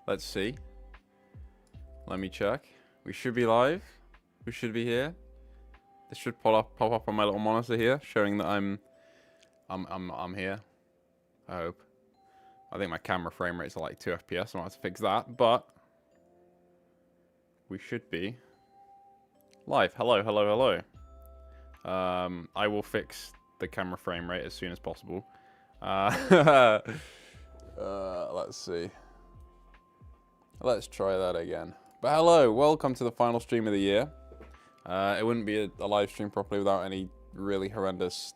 Let's see. Let me check. We should be live. We should be here. This should pop up on my little monitor here, showing that I'm here. I hope. I think my camera frame rate's like 2 FPS. I might have to fix that, but we should be live. Hello, hello, hello. I will fix the camera frame rate as soon as possible. Let's see. Let's try that again. But hello, welcome to the final stream of the year. It wouldn't be a live stream properly without any really horrendous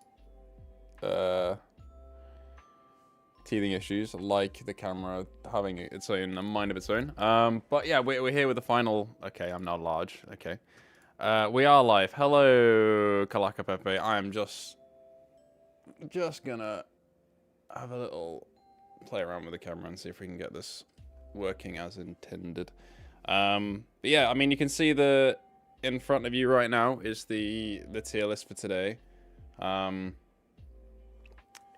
teething issues, like the camera having its own mind of its own. But yeah, we're here with the final. Okay, I'm not large. Okay, we are live. Hello, Kalaka Pepe. I am just gonna have a little play around with the camera and see if we can get this working as intended. But yeah, I mean, you can see in front of you right now is the tier list for today.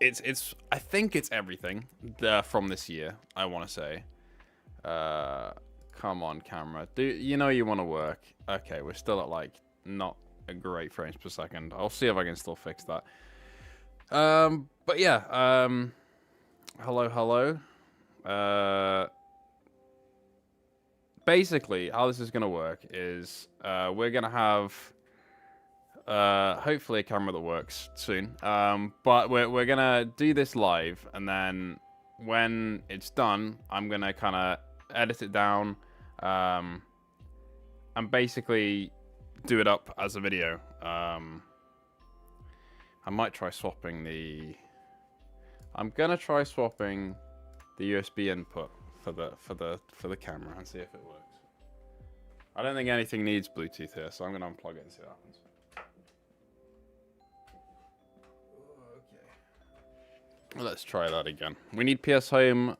It's I think it's everything from this year, I want to say. Come on, camera. You know you want to work. Okay, we're still at like not a great frames per second. I'll see if I can still fix that. But yeah, hello. Basically, how this is going to work is we're going to have hopefully a camera that works soon. But we're going to do this live, and then when it's done, I'm going to kind of edit it down and basically do it up as a video. I might try swapping I'm going to try swapping the USB input for the camera and see if it works. I don't think anything needs Bluetooth here, so I'm going to unplug it and see what happens. Okay. Let's try that again. We need PS Home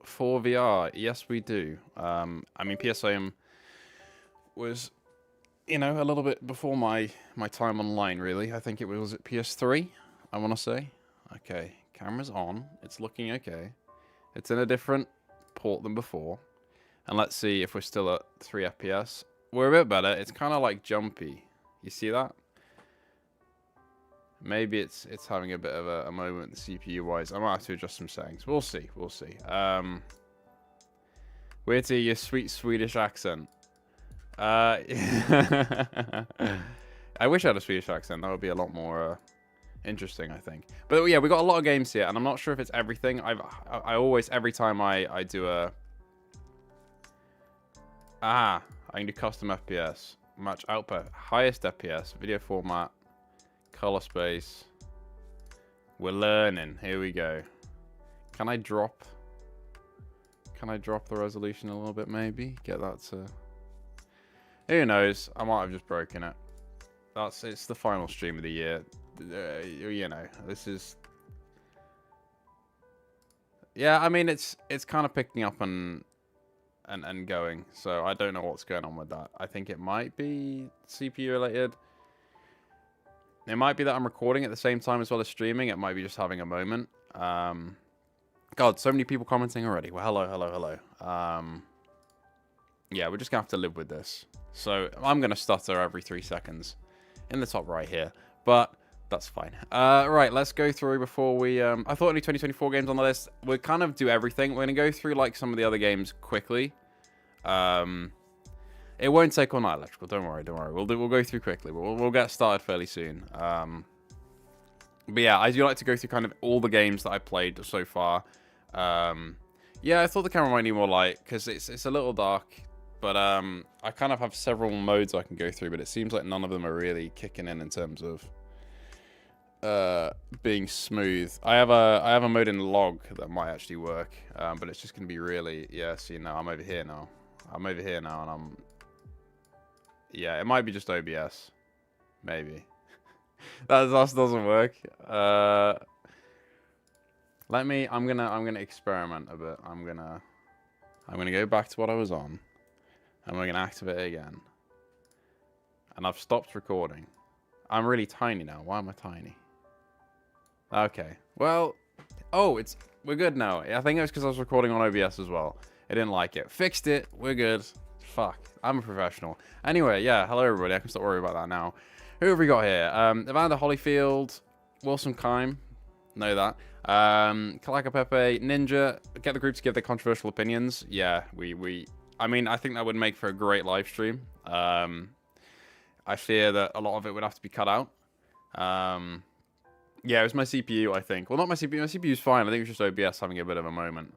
for VR. Yes, we do. I mean, PS Home was, a little bit before my time online, really. I think it was at PS3, I want to say. Okay, camera's on. It's looking okay. It's in a different port than before. And let's see if we're still at 3 FPS. We're a bit better. It's kind of like jumpy. You see that? Maybe it's having a bit of a moment CPU-wise. I might have to adjust some settings. We'll see. We'll see. Weird to hear your sweet Swedish accent. I wish I had a Swedish accent. That would be a lot more interesting, I think. But yeah, we got a lot of games here, and I'm not sure if it's everything. I always, every time I do I can do custom FPS, match output, highest FPS, video format, color space. We're learning. Here we go. Can I drop the resolution a little bit, maybe? Get that to... Who knows? I might have just broken it. It's the final stream of the year. This is... Yeah, I mean, it's kind of picking up and going. So I don't know what's going on with that. I think it might be CPU related. It might be that I'm recording at the same time as well as streaming. It might be just having a moment. God, so many people commenting already. Well, hello. Yeah, we're just going to have to live with this. So I'm going to stutter every 3 seconds in the top right here. But that's fine. Right, let's go through before we... I thought only 2024 games on the list. We'll kind of do everything. We're going to go through like some of the other games quickly. It won't take all night, Electrical. Don't worry. We'll go through quickly. We'll get started fairly soon. But yeah, I do like to go through kind of all the games that I played so far. Yeah, I thought the camera might need more light because it's a little dark. But I kind of have several modes I can go through, but it seems like none of them are really kicking in terms of being smooth. I have a mode in log that might actually work, but it's just gonna be really... Yeah, see, now I'm over here now. And I'm... Yeah, it might be just OBS. Maybe. that doesn't work. I'm gonna experiment a bit. I'm gonna go back to what I was on. And we're gonna activate it again. And I've stopped recording. I'm really tiny now. Why am I tiny? Okay. Well, we're good now. I think it was because I was recording on OBS as well. It didn't like it. Fixed it. We're good. Fuck. I'm a professional. Anyway, yeah. Hello, everybody. I can stop worrying about that now. Who have we got here? Evander Holyfield, Wilson Kime. Know that. Kalaka Pepe, Ninja. Get the group to give their controversial opinions. Yeah, I mean, I think that would make for a great live stream. I fear that a lot of it would have to be cut out. Yeah, it was my CPU, I think. Well, not my CPU. My CPU's fine. I think it was just OBS having a bit of a moment.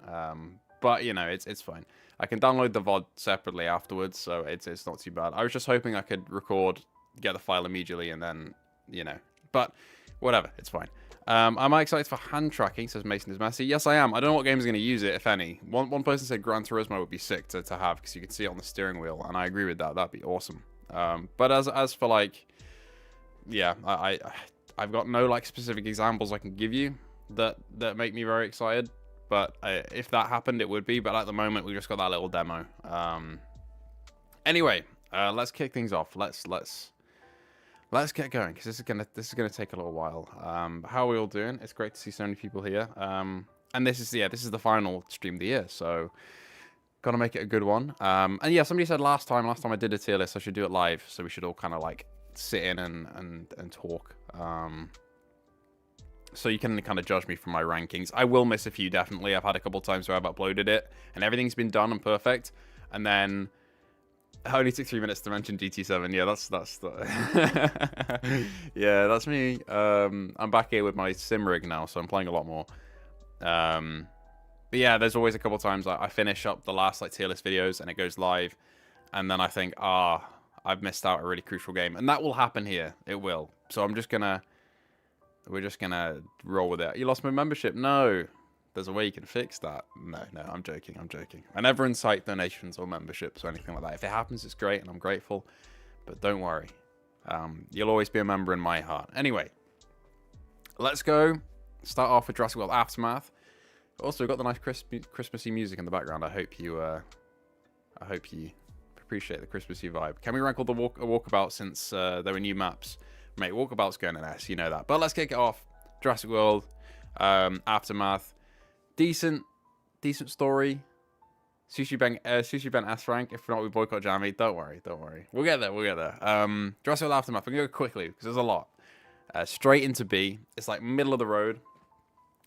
But, you know, it's fine. I can download the VOD separately afterwards, so it's not too bad. I was just hoping I could record, get the file immediately, and then, you know. But, whatever. It's fine. Am I excited for hand tracking, says Mason is messy. Yes, I am. I don't know what games are going to use it, if any. One person said Gran Turismo would be sick to have, because you could see it on the steering wheel, and I agree with that. That'd be awesome. But as for, like, yeah, I've got no, like, specific examples I can give you that make me very excited. But if that happened, it would be. But at the moment, we just got that little demo. Anyway, let's kick things off. Let's get going, because this is gonna take a little while. How are we all doing? It's great to see so many people here. And this is the final stream of the year, so gotta make it a good one. And yeah, somebody said last time I did a tier list, I should do it live, so we should all kind of like sit in and talk. So you can kind of judge me from my rankings. I will miss a few, definitely. I've had a couple times where I've uploaded it and everything's been done and perfect, and then it only took 3 minutes to mention GT7. Yeah, that's yeah, that's me. I'm back here with my sim rig now, so I'm playing a lot more. But yeah, there's always a couple times I finish up the last like tier list videos and it goes live, and then I think, I've missed out a really crucial game, and that will happen here. It will. So we're just gonna roll with it. You lost my membership? No. There's a way you can fix that. No, I'm joking. I never incite donations or memberships or anything like that. If it happens, it's great, and I'm grateful. But don't worry. You'll always be a member in my heart. Anyway, let's go. Start off with Jurassic World Aftermath. Also, we've got the nice Christmassy music in the background. I hope you appreciate the Christmassy vibe. Can we rank all the walkabout since there were new maps? Mate, walkabout's going in S, you know that. But let's kick it off. Jurassic World Aftermath. Decent story. Sushi Ben S rank. If not, we boycott Jammy. Don't worry. We'll get there. Jurassic World Aftermath. We're going to go quickly because there's a lot. Straight into B. It's like middle of the road.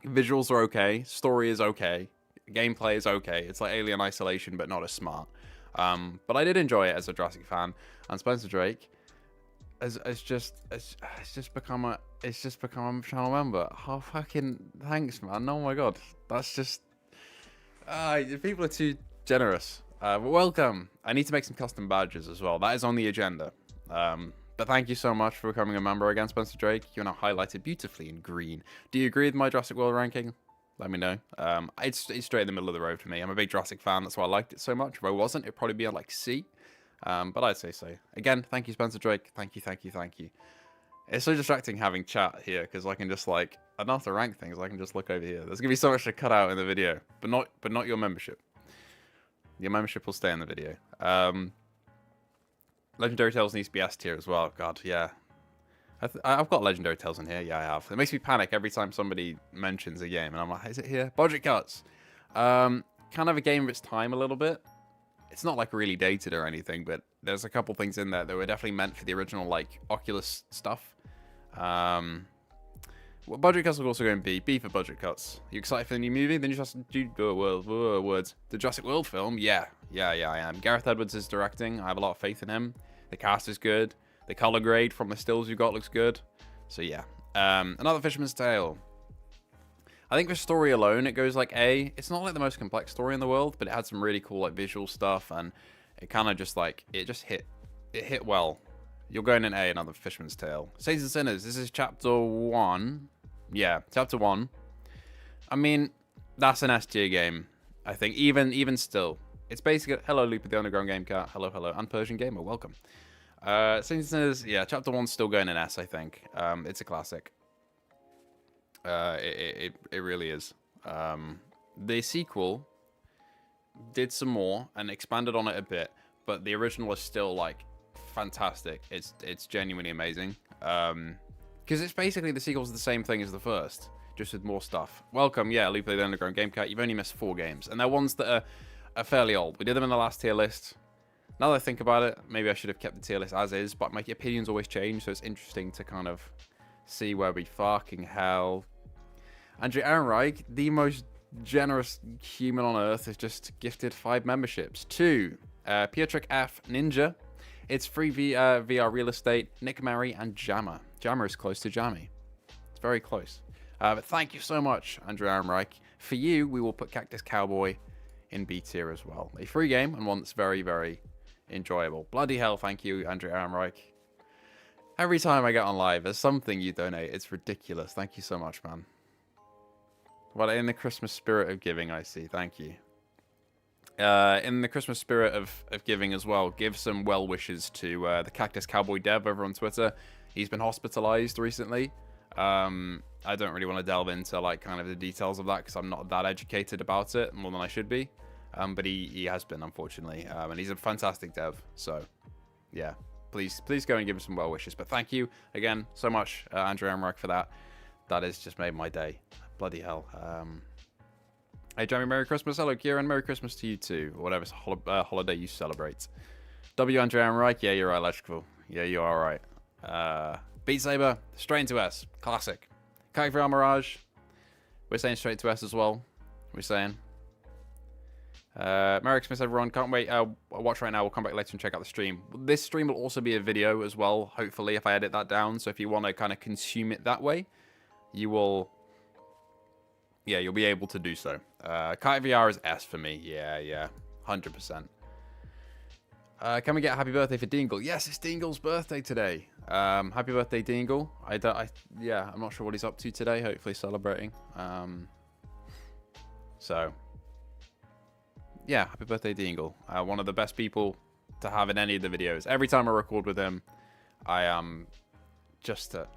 Visuals are okay. Story is okay. Gameplay is okay. It's like Alien Isolation, but not as smart. But I did enjoy it as a Jurassic fan. And Spencer Drake it's just become I'm trying to remember. Oh, fucking thanks, man. Oh my god, that's just people are too generous. But welcome. I need to make some custom badges as well. That is on the agenda. But thank you so much for becoming a member again, Spencer Drake. You're now highlighted beautifully in green. Do you agree with my Jurassic World ranking? Let me know. It's straight in the middle of the road for me. I'm a big Jurassic fan. That's why I liked it so much. If I wasn't, it'd probably be on like C. But I'd say so. Again, thank you, Spencer Drake. Thank you. It's so distracting having chat here, because I can just like, I don't have to rank things. I can just look over here. There's gonna be so much to cut out in the video, but not your membership. Your membership will stay in the video. Legendary Tales needs to be S tier as well. God, yeah. I've got Legendary Tales in here. Yeah, I have. It makes me panic every time somebody mentions a game, and I'm like, is it here? Budget cuts. Kind of a game of its time a little bit. It's not like really dated or anything, but there's a couple things in there that were definitely meant for the original like Oculus stuff. Well, budget cuts will also go in B. B for budget cuts. You excited for the new movie? The Jurassic World film? Yeah, I am. Gareth Edwards is directing. I have a lot of faith in him. The cast is good. The color grade from the stills you got looks good. So yeah. Another Fisherman's Tale. I think for story alone, it goes like A. It's not like the most complex story in the world, but it had some really cool like visual stuff, and it kind of just like, it hit well. You're going in A, another Fisherman's Tale. Saints and Sinners, this is chapter 1. Yeah, chapter 1. I mean, that's an S tier game, I think, even still. It's basically, hello Loop of the Underground Game Cat, hello, and Persian Gamer, welcome. Saints and Sinners, yeah, chapter 1's still going in S, I think. It's a classic. It really is. The sequel did some more and expanded on it a bit, but the original is still like fantastic. It's genuinely amazing. Because it's basically the sequel's the same thing as the first, just with more stuff. Welcome, yeah, Loop of the Underground Game Cat. You've only missed 4 games, and they're ones that are fairly old. We did them in the last tier list. Now that I think about it, maybe I should have kept the tier list as is, but my opinions always change, so it's interesting to kind of see where we fucking hell. Andrew Ehrenreich, the most generous human on earth, has just gifted 5 memberships to Pietrek F. Ninja. It's free VR real estate, Nick Mary, and Jammer. Jammer is close to Jammy. It's very close. But thank you so much, Andrew Ehrenreich. For you, we will put Cactus Cowboy in B tier as well. A free game and one that's very, very enjoyable. Bloody hell, thank you, Andrew Ehrenreich. Every time I get on live, there's something you donate. It's ridiculous. Thank you so much, man. Well, in the Christmas spirit of giving, I see. Thank you. In the Christmas spirit of giving as well, give some well wishes to the Cactus Cowboy Dev over on Twitter. He's been hospitalized recently. I don't really want to delve into like kind of the details of that because I'm not that educated about it more than I should be. But he has been, unfortunately, and he's a fantastic dev. So, yeah, please go and give him some well wishes. But thank you again so much, Andrew Amrak, for that. That has just made my day. Bloody hell. Hey, Jammy, Merry Christmas. Hello, Kieran. Merry Christmas to you too. Whatever holiday you celebrate. W. Andrew Amrak. Yeah, you're right, Electrical. Yeah, you are right. Beat Saber, straight into S. Classic. Kite Mirage. We're saying straight to S as well. We're saying. Merry Christmas, everyone. Can't wait. Watch right now. We'll come back later and check out the stream. This stream will also be a video as well, hopefully, if I edit that down. So if you want to kind of consume it that way, you will... Yeah, you'll be able to do so. Kite VR is S for me. Yeah. 100%. Can we get a happy birthday for Dingle? Yes, it's Dingle's birthday today. Happy birthday, Dingle. Yeah, I'm not sure what he's up to today. Hopefully celebrating. So... Yeah, happy birthday, Dingle. One of the best people to have in any of the videos. Every time I record with him, I am just at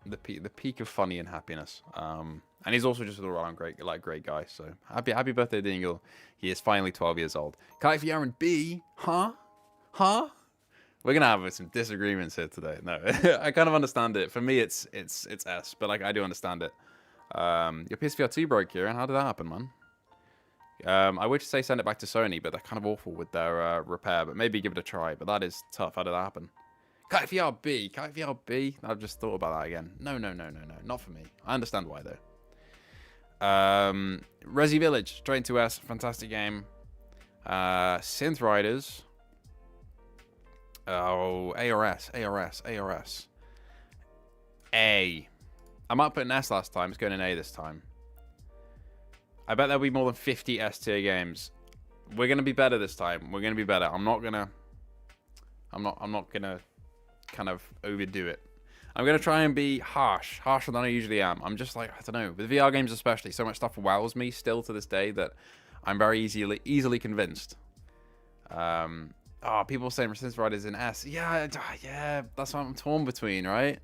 the peak of funny and happiness. And he's also just an all-around great guy. So happy birthday, Dingle. He is finally 12 years old. Kite for Yaron B. Huh? We're gonna have some disagreements here today. No, I kind of understand it. For me, it's S, but like I do understand it. Your PSVR2 broke, Kieran. How did that happen, man? I would say send it back to Sony, but they're kind of awful with their repair. But maybe give it a try. But that is tough. How did that happen? Kite VRB. I've just thought about that again. No. Not for me. I understand why, though. Resi Village. Straight into S. Fantastic game. Synth Riders. Oh, ARS. A. I might put an S last time. It's going in A this time. I bet there'll be more than 50 S tier games. We're gonna be better this time. We're gonna be better. I'm not gonna kind of overdo it. I'm gonna try and be harsher than I usually am. I'm just like, I don't know, with VR games especially, so much stuff wows me still to this day that I'm very easily convinced. People saying Resistance Riders in S. Yeah, that's what I'm torn between, right?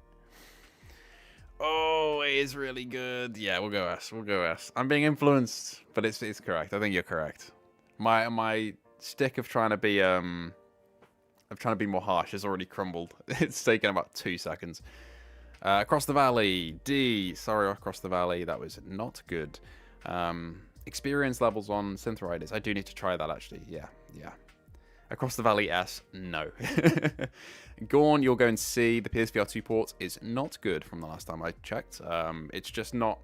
Oh, it is really good. Yeah, we'll go S. I'm being influenced, but it's correct. I think you're correct. My stick of trying to be more harsh has already crumbled. It's taken about 2 seconds. Across the Valley, D. Sorry, Across the Valley. That was not good. Experience levels on Synth Riders. I do need to try that actually. Yeah. Across the Valley, S. No. Gorn, you'll go and see the PSVR2 port is not good from the last time I checked. It's just not...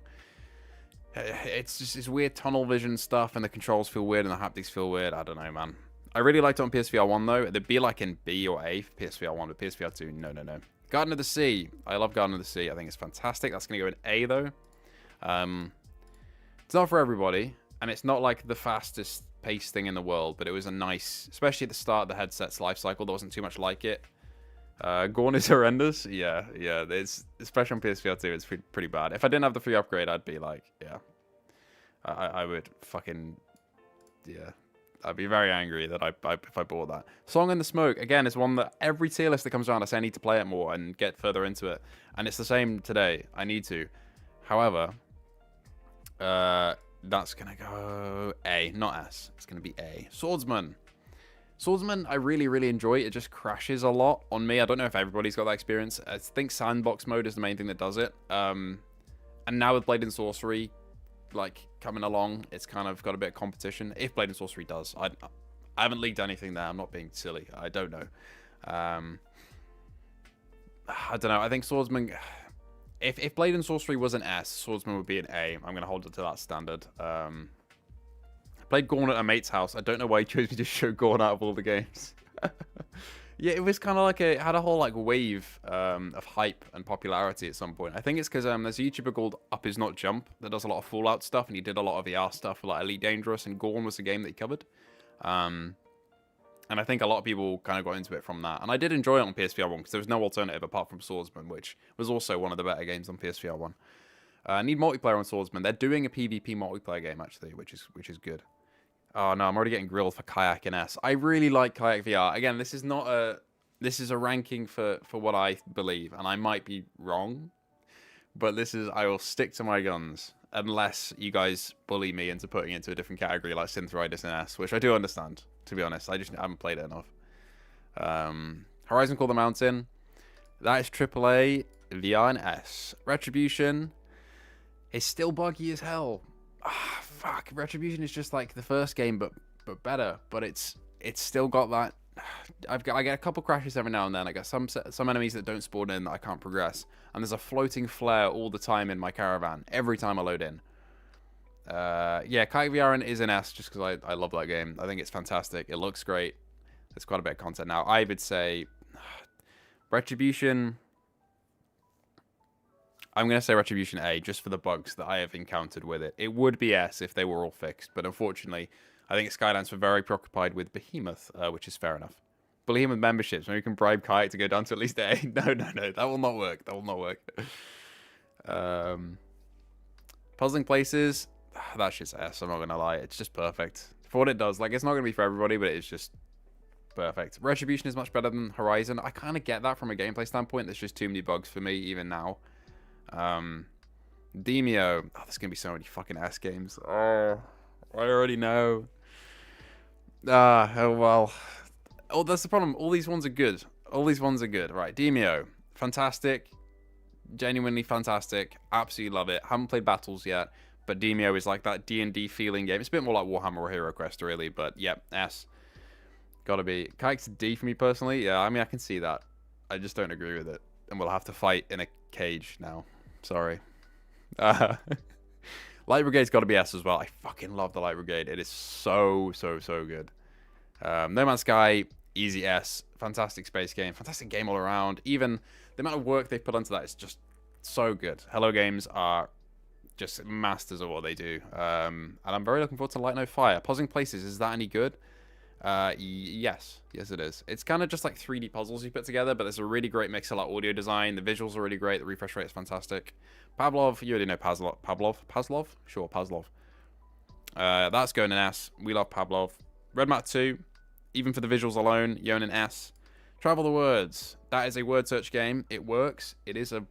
It's just this weird tunnel vision stuff, and the controls feel weird, and the haptics feel weird. I don't know, man. I really liked it on PSVR 1, though. It'd be like in B or A for PSVR 1, but PSVR 2, no. Garden of the Sea. I love Garden of the Sea. I think it's fantastic. That's going to go in A, though. It's not for everybody, and it's not like the fastest pace thing in the world, but it was a nice, especially at the start of the headset's life cycle, there wasn't too much like it. Gorn is horrendous. Yeah, it's especially on PSVR 2, it's pretty bad. If I didn't have the free upgrade, I'd be like, yeah, I would fucking, yeah, I'd be very angry that if I bought that. Song in the Smoke, again, is one that every tier list that comes around, I say I need to play it more and get further into it, and it's the same today. I need to. However, that's gonna go A, not S. It's gonna be A. Swordsman, I really enjoy. It just crashes a lot on me. I don't know if everybody's got that experience. I think Sandbox mode is the main thing that does it. And now with Blade and Sorcery, like coming along. It's kind of got a bit of competition. If Blade and Sorcery does, I haven't leaked anything there. I'm not being silly. I don't know. I don't know. I think Swordsman. If Blade and Sorcery was an S, Swordsman would be an A. I'm gonna hold it to that standard. Played Gorn at a mate's house. I don't know why he chose me to show Gorn out of all the games. Yeah, it was kind of like it had a whole like wave of hype and popularity at some point. I think it's because there's a YouTuber called Up Is Not Jump that does a lot of Fallout stuff, and he did a lot of VR stuff for like Elite Dangerous, and Gorn was the game that he covered. And I think a lot of people kind of got into it from that. And I did enjoy it on PSVR1 because there was no alternative apart from Swordsman, which was also one of the better games on PSVR1. I need multiplayer on Swordsman. They're doing a PvP multiplayer game actually, which is good. Oh no, I'm already getting grilled for Kayak and S. I really like Kayak VR. Again, this is not a ranking for what I believe, and I might be wrong, but I will stick to my guns unless you guys bully me into putting it into a different category like Synth Riders and S, which I do understand, to be honest. I just haven't played it enough. Horizon Call the Mountain. That is AAA VR and S. Retribution is still buggy as hell. Ah, fuck. Retribution is just like the first game, but better. But it's still got that. I get a couple crashes every now and then. I get some enemies that don't spawn in that I can't progress, and there's a floating flare all the time in my caravan every time I load in. Yeah, Kayak VR is an S just because I love that game. I think it's fantastic. It looks great. There's quite a bit of content now. I would say Retribution. I'm going to say Retribution A just for the bugs that I have encountered with it. It would be S if they were all fixed, but unfortunately, I think Skydance were very preoccupied with Behemoth, which is fair enough. Behemoth memberships, maybe we can bribe Kayak to go down to at least A. No, that will not work. That will not work. Puzzling Places, that shit's S, I'm not going to lie. It's just perfect. For what it does, like, it's not going to be for everybody, but it's just perfect. Retribution is much better than Horizon. I kind of get that from a gameplay standpoint. There's just too many bugs for me, even now. Demio. Oh, there's going to be so many fucking S games. Oh, I already know. Oh, well. Oh, that's the problem. All these ones are good. Right, Demio. Fantastic. Genuinely fantastic. Absolutely love it. Haven't played Battles yet, but Demio is like that D&D feeling game. It's a bit more like Warhammer or Hero Quest, really, but yep, S. Gotta be. Kayak's a D for me personally. Yeah, I mean, I can see that. I just don't agree with it. And we'll have to fight in a cage now. Sorry. Light Brigade's got to be S as well. I fucking love the Light Brigade. It is so good. No Man's Sky, easy S. Fantastic space game. Fantastic game all around. Even the amount of work they put onto that is just so good. Hello Games are just masters of what they do. And I'm very looking forward to Light No Fire. Puzzling Places, is that any good? Yes it is. It's kind of just like 3D puzzles you put together, but there's a really great mix of like audio design. The visuals are really great. The refresh rate is fantastic. Pavlov, you already know Pavlov? Sure, Pavlov. That's going in S. We love Pavlov. Red Mat 2, even for the visuals alone, you own an S. Travel the Words, that is a word search game. It works. It is a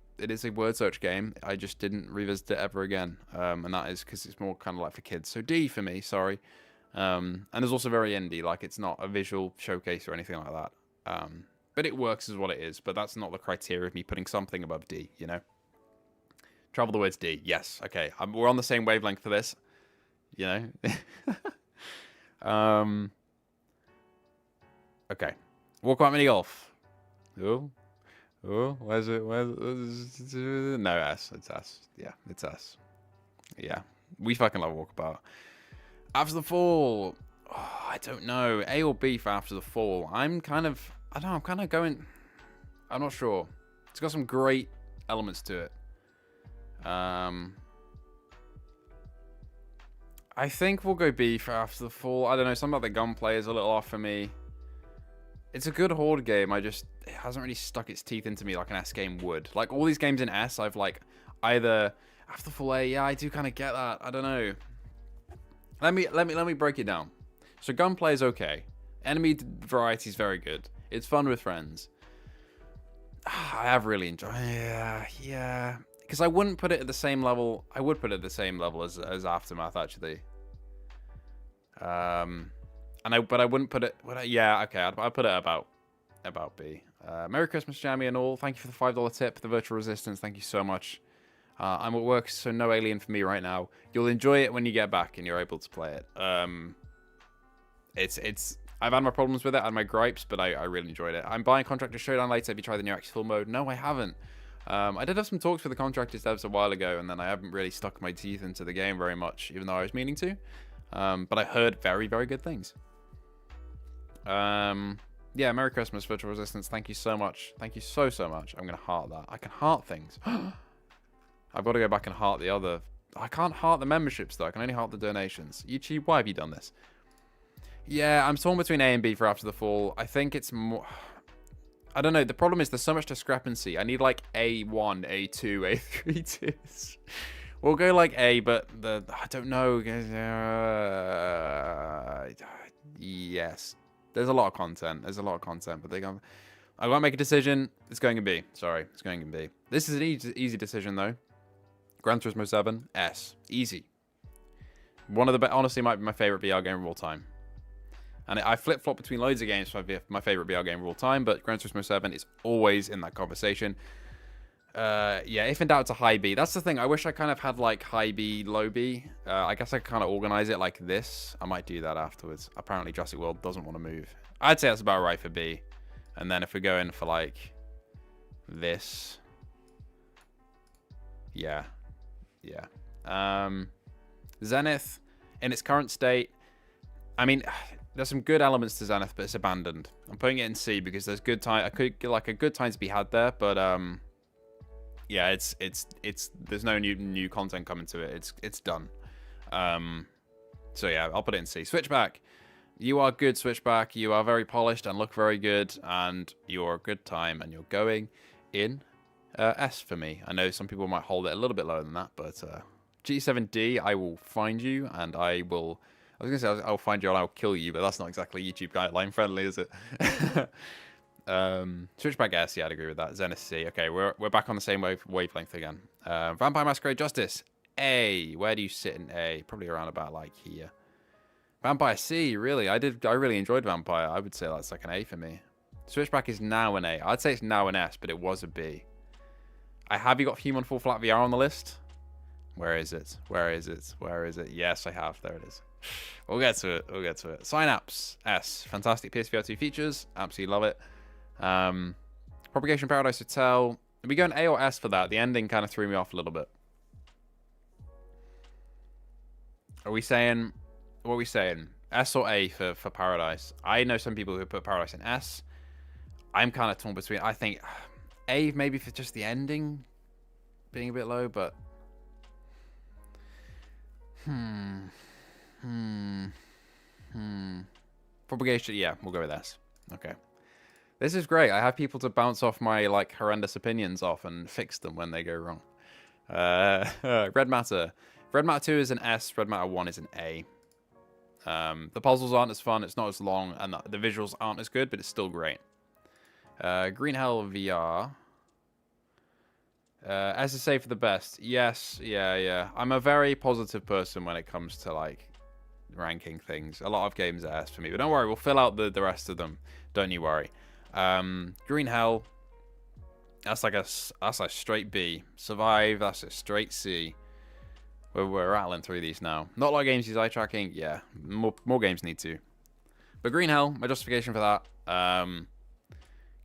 word search game. I just didn't revisit it ever again, and that is because it's more kind of like for kids. So D for me, sorry. And there's also very indie, like it's not a visual showcase or anything like that. But it works as what it is, but that's not the criteria of me putting something above D, you know? Travel the Words D, yes, okay. We're on the same wavelength for this, you know? Okay. Walkabout Mini Golf. Oh, where's it? No, S, it's S. Yeah, it's S. Yeah, we fucking love Walkabout. After the Fall, I don't know. A or B for After the Fall. I'm kind of going, I'm not sure. It's got some great elements to it. I think we'll go B for After the Fall. I don't know, something about the gunplay is a little off for me. It's a good horde game, it hasn't really stuck its teeth into me like an S game would. Like all these games in S, I've like either After the Fall A, yeah, I do kind of get that. I don't know. Let me break it down. So gunplay is okay. Enemy variety is very good. It's fun with friends. I have really enjoyed. Yeah. Because I wouldn't put it at the same level. I would put it at the same level as Aftermath actually. But I wouldn't put it. Yeah, okay. I'd put it about B. Merry Christmas, Jammy, and all. Thank you for the $5 tip. The virtual resistance. Thank you so much. I'm at work, so no Alien for me right now. You'll enjoy it when you get back and you're able to play it. I've had my problems with it and my gripes, but I really enjoyed it. I'm buying Contractor Showdown later. Have you tried the new X-Full mode? No, I haven't. I did have some talks with the Contractors devs a while ago, and then I haven't really stuck my teeth into the game very much, even though I was meaning to. But I heard very, very good things. Yeah, Merry Christmas, Virtual Resistance. Thank you so much. Thank you so much. I'm going to heart that. I can heart things. I've got to go back and heart the other. I can't heart the memberships, though. I can only heart the donations. YouTube, why have you done this? Yeah, I'm torn between A and B for After the Fall. I think it's more... I don't know. The problem is there's so much discrepancy. I need like A1, A2, A3 twos. We'll go like A, but I don't know. Yes. There's a lot of content. There's a lot of content, but I won't make a decision. It's going in B. Sorry, it's going in B. This is an easy decision, though. Gran Turismo 7, S. Easy. One of the honestly might be my favorite VR game of all time. And I flip-flop between loads of games for my favorite VR game of all time, but Gran Turismo 7 is always in that conversation. Yeah, if in doubt, it's a high B. That's the thing. I wish I kind of had like high B, low B. I guess I could kind of organize it like this. I might do that afterwards. Apparently, Jurassic World doesn't want to move. I'd say that's about right for B. And then if we go in for like this, yeah. Zenith in its current state. I mean, there's some good elements to Zenith, but it's abandoned. I'm putting it in C because there's good time. I could get like a good time to be had there, but yeah, it's there's no new content coming to it. It's done. So yeah, I'll put it in C. Switchback. You are good, Switchback. You are very polished and look very good, and you're a good time, and you're going in S for me. I know some people might hold it a little bit lower than that, but G7D, I will find you, and I will... I was going to say I'll find you and I'll kill you, but that's not exactly YouTube guideline friendly, is it? Switchback S, yeah, I'd agree with that. Zenith C. Okay, we're back on the same wavelength again. Vampire Masquerade Justice, A. Where do you sit in A? Probably around about like here. Vampire C, really? I really enjoyed Vampire. I would say that's like an A for me. Switchback is now an A. I'd say it's now an S, but it was a B. Have you got Human Full Flat VR on the list? Where is it? Where is it? Where is it? Yes, I have. There it is. We'll get to it. We'll get to it. Synapse S. Fantastic PSVR2 features. Absolutely love it. Propagation Paradise Hotel. Are we going A or S for that? The ending kind of threw me off a little bit. Are we saying... What are we saying? S or A for Paradise? I know some people who put Paradise in S. I'm kind of torn between... I think A maybe for just the ending being a bit low, but... Propagation, yeah, we'll go with S. Okay. This is great. I have people to bounce off my, like, horrendous opinions off and fix them when they go wrong. Red Matter. Red Matter 2 is an S. Red Matter 1 is an A. The puzzles aren't as fun. It's not as long. And the visuals aren't as good, but it's still great. Green Hell VR. SSA for the best. Yes, yeah. I'm a very positive person when it comes to, like, ranking things. A lot of games are S for me, but don't worry, we'll fill out the rest of them. Don't you worry. Green Hell, that's like a straight B. Survive, that's a straight C. We're rattling through these now. Not a lot of games use eye tracking. Yeah, more games need to. But Green Hell, my justification for that.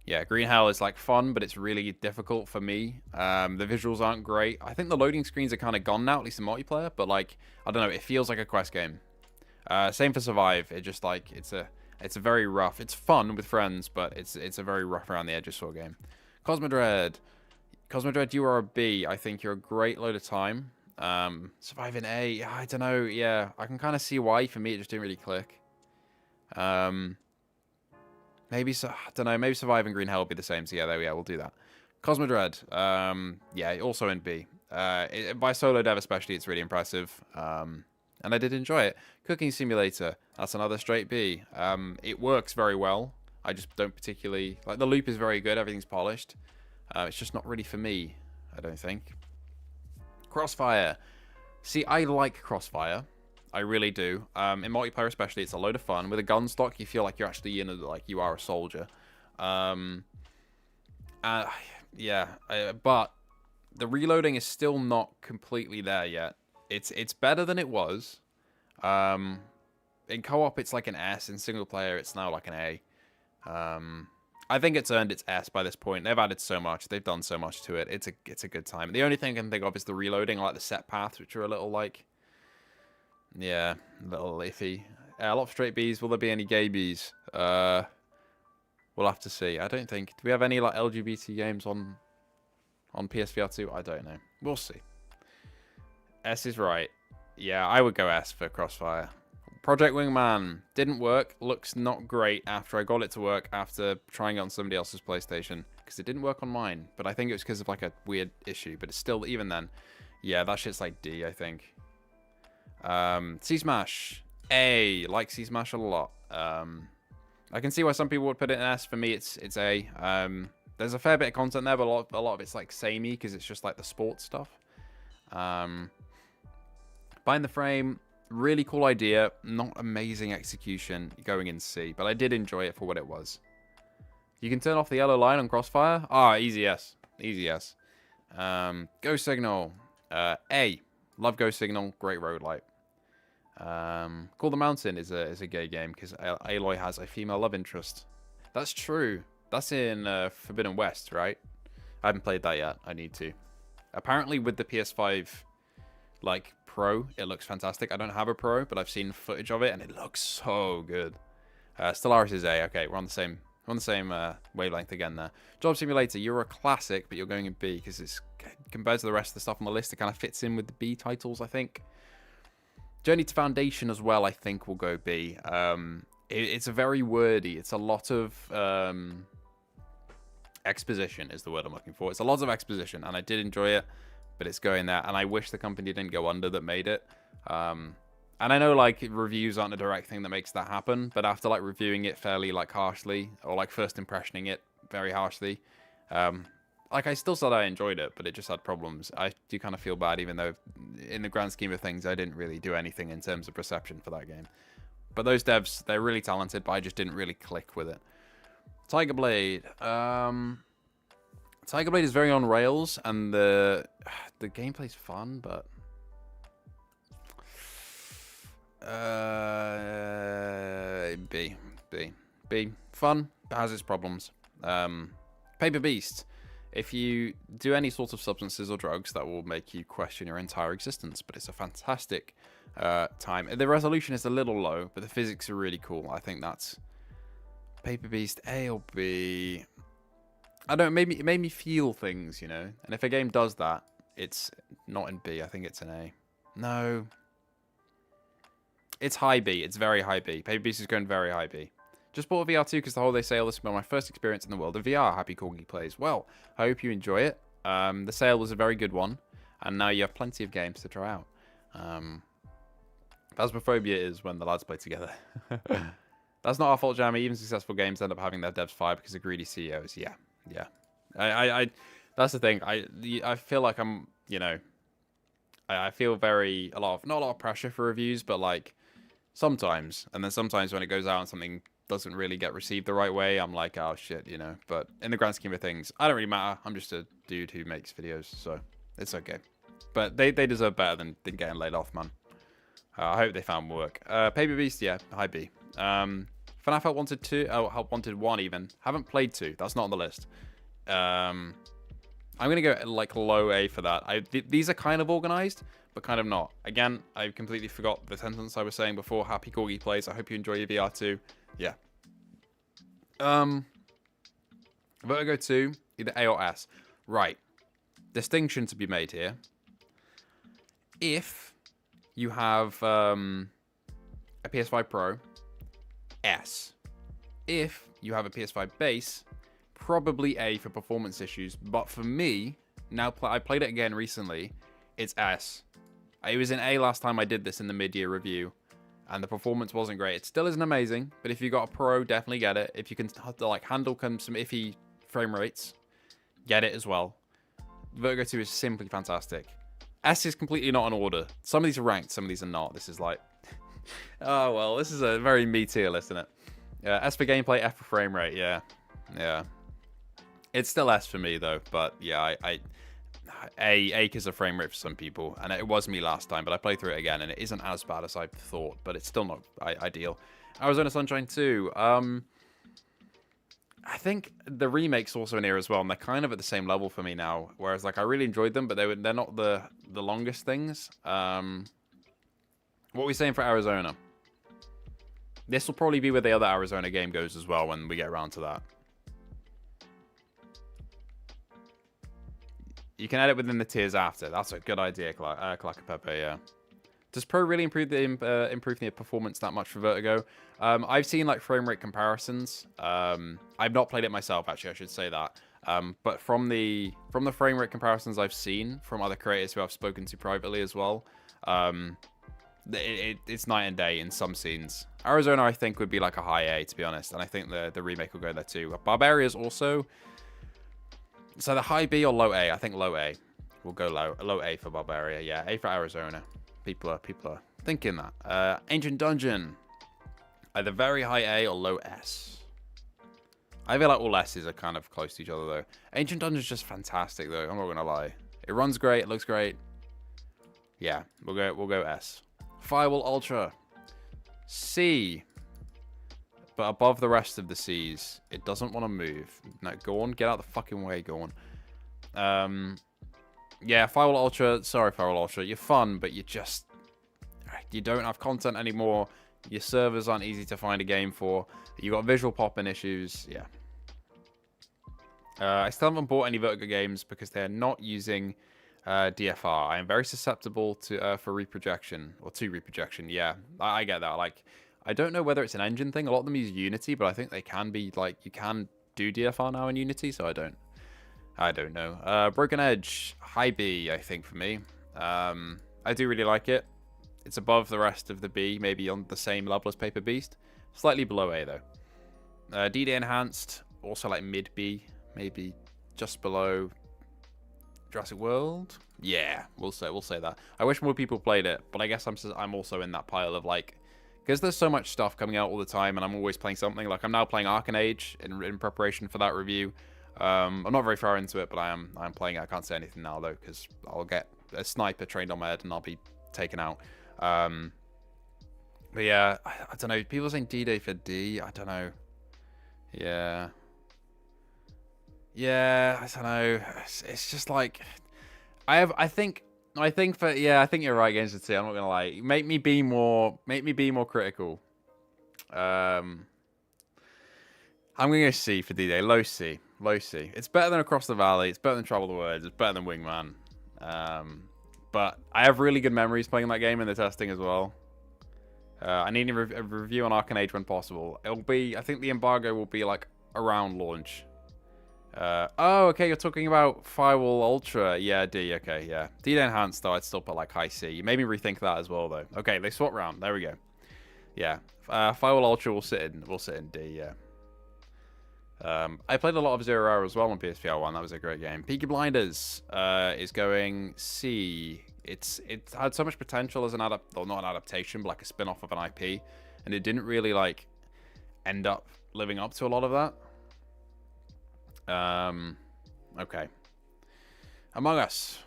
Yeah, Green Hell is like fun, but it's really difficult for me. The visuals aren't great. I think the loading screens are kind of gone now, at least in multiplayer. But like, I don't know, it feels like a quest game. Same for Survive. It just like it's a very rough. It's fun with friends, but it's a very rough around the edges sort of game. Cosmodread, you are a B. I think you're a great load of time. Survive in A. I don't know. Yeah, I can kind of see why. For me, it just didn't really click. Maybe I don't know. Maybe Survive and Green Hell will be the same. So yeah, there we go. We'll do that. Cosmodread. Yeah, also in B. By solo dev especially, it's really impressive. And I did enjoy it. Cooking Simulator. That's another straight B. It works very well. I just don't particularly like the loop is very good. Everything's polished. It's just not really for me. I don't think. Crossfire. See, I like Crossfire. I really do. In multiplayer especially, it's a load of fun. With a gun stock, you feel like you're actually like you are a soldier. Yeah, but the reloading is still not completely there yet. It's better than it was. In co-op, it's like an S. In single player, it's now like an A. I think it's earned its S by this point. They've added so much. They've done so much to it. It's a good time. The only thing I can think of is the reloading, like the set paths, which are a little like, yeah, a little iffy. A lot of straight Bs. Will there be any gay Bs? We'll have to see. I don't think. Do we have any like LGBT games on PSVR2? I don't know. We'll see. S is right. Yeah, I would go S for Crossfire. Project Wingman didn't work. Looks not great after I got it to work after trying it on somebody else's PlayStation, because it didn't work on mine. But I think it was because of like a weird issue. But it's still, even then, yeah, that shit's like D, I think. Sea Smash A. Like Sea Smash a lot. I can see why some people would put it in S. For me, it's A. There's a fair bit of content there, but a lot of it's like samey because it's just like the sports stuff. Bind the Frame. Really cool idea, not amazing execution going in C, but I did enjoy it for what it was. You can turn off the yellow line on Crossfire. Ah, easy S. Easy S. Go Signal. A. Love Go Signal. Great road light. Call the Mountain is a gay game because Aloy has a female love interest. That's true. That's in Forbidden West, right? I haven't played that yet. I need to. Apparently with the PS5 like Pro, it looks fantastic. I don't have a Pro, but I've seen footage of it and it looks so good. Stellaris is A. Okay, we're on the same wavelength again there. Job Simulator, you're a classic, but you're going in B because it's, compared to the rest of the stuff on the list, it kind of fits in with the B titles, I think. Journey to Foundation as well, I think, will go B. It's a very wordy. It's a lot of exposition is the word I'm looking for. It's a lot of exposition, and I did enjoy it. But it's going there, and I wish the company didn't go under that made it. And I know like reviews aren't a direct thing that makes that happen, but after like reviewing it fairly like harshly, or like first impressioning it very harshly, like I still said I enjoyed it, but it just had problems. I do kind of feel bad, even though in the grand scheme of things, I didn't really do anything in terms of perception for that game. But those devs, they're really talented, but I just didn't really click with it. Tiger Blade. Tiger Blade is very on rails, and the gameplay's fun, but B. Fun, but has its problems. Paper Beast. If you do any sort of substances or drugs, that will make you question your entire existence, but it's a fantastic time. The resolution is a little low, but the physics are really cool. I think that's Paper Beast. A or B. I don't know, it made me feel things, you know? And if a game does that, it's not in B. I think it's an A. No. It's high B. It's very high B. Paper Beast is going very high B. Just bought a VR2 because the holiday sale has been my first experience in the world of VR. Happy Corgi plays. Well, I hope you enjoy it. The sale was a very good one. And now you have plenty of games to try out. Phasmophobia is when the lads play together. That's not our fault, Jammy. Even successful games end up having their devs fired because of greedy CEOs. Yeah. Yeah, I that's the thing. I feel like I'm, you know, I feel not a lot of pressure for reviews, but like sometimes, and then sometimes when it goes out and something doesn't really get received the right way, I'm like, oh shit, you know. But in the grand scheme of things, I don't really matter. I'm just a dude who makes videos, so it's okay. But they deserve better than getting laid off, man. I hope they found work. Paper Beast, yeah, high B. FNAF Help Wanted 2, Help Wanted 1 even. Haven't played 2, that's not on the list. I'm going to go like low A for that. These are kind of organized, but kind of not. Again, I completely forgot the sentence I was saying before. Happy Corgi plays, I hope you enjoy your VR2. Yeah. Vertigo 2, either A or S. Right. Distinction to be made here. If you have a PS5 Pro, S. If you have a PS5 base, probably A for performance issues. But for me, now I played it again recently, it's S. It was in A last time I did this in the mid-year review, and the performance wasn't great. It still isn't amazing, but if you got a Pro, definitely get it. If you can like handle some iffy frame rates, get it as well. Vertigo 2 is simply fantastic. S is completely not in order. Some of these are ranked, some of these are not. This is like... oh, well, this is a very me tier list, isn't it? S for gameplay, F for frame rate, yeah. Yeah. It's still S for me, though, but yeah, acres of frame rate for some people, and it was me last time, but I played through it again, and it isn't as bad as I thought, but it's still not ideal. Arizona Sunshine 2. I think the remake's also in here as well, and they're kind of at the same level for me now. Whereas, like, I really enjoyed them, but they're not the longest things. What are we saying for Arizona? This will probably be where the other Arizona game goes as well when we get around to that. You can edit within the tiers after. That's a good idea, Clackapepe, yeah. Does Pro really improve the performance that much for Vertigo? I've seen like frame rate comparisons. I've not played it myself, actually. I should say that. But from the frame rate comparisons I've seen from other creators who I've spoken to privately as well, it's night and day in some scenes. Arizona, I think, would be like a high A, to be honest, and I think the remake will go there too. Barbaria's also. So the high B or low A? I think low A. We'll go low A for Barbaria. Yeah, A for Arizona. People are thinking that. Ancient Dungeon. Either very high A or low S. I feel like all S's are kind of close to each other, though. Ancient Dungeon's just fantastic, though. I'm not going to lie. It runs great. It looks great. Yeah, we'll go S. Firewall Ultra. C. But above the rest of the C's, it doesn't want to move. No, go on. Get out the fucking way. Go on. Yeah, Firewall Ultra. Sorry, Firewall Ultra. You're fun, but you don't have content anymore. Your servers aren't easy to find a game for. You got visual popping issues. Yeah. I still haven't bought any Vertigo games because they're not using DFR. I am very susceptible to for reprojection or to reprojection. Yeah, I get that. Like, I don't know whether it's an engine thing. A lot of them use Unity, but I think they can be like you can do DFR now in Unity. So I don't know. Broken Edge, high B, I think, for me. I do really like it. It's above the rest of the B, maybe on the same level as Paper Beast. Slightly below A, though. D-Day Enhanced, also like mid-B, maybe just below Jurassic World. Yeah, we'll say that. I wish more people played it, but I guess I'm also in that pile of, like, because there's so much stuff coming out all the time, and I'm always playing something. Like, I'm now playing Arcanage in preparation for that review. I'm not very far into it, but I'm playing it. I can't say anything now, though, because I'll get a sniper trained on my head, and I'll be taken out. But yeah, I don't know. People saying D-Day for D. I don't know. Yeah. Yeah, I don't know. It's just like I think you're right, Games with T. I'm not gonna lie. Make me be more critical. I'm gonna go C for D-Day. Low C. It's better than Across the Valley. It's better than Trouble the Words. It's better than Wingman. But I have really good memories playing that game in the testing as well. I need a review on Arcanage when possible. I think the embargo will be like around launch. Oh, okay, you're talking about Firewall Ultra. Yeah, D, okay, yeah. D-Day Enhanced, though, I'd still put like high C. You made me rethink that as well, though. Okay, they swap round. There we go. Yeah. Firewall Ultra will sit in D, yeah. I played a lot of Zero Hour as well on PSVR 1. That was a great game. Peaky Blinders is going C. It had so much potential as not an adaptation, but like a spin-off of an IP, and it didn't really like end up living up to a lot of that. Okay. Among Us.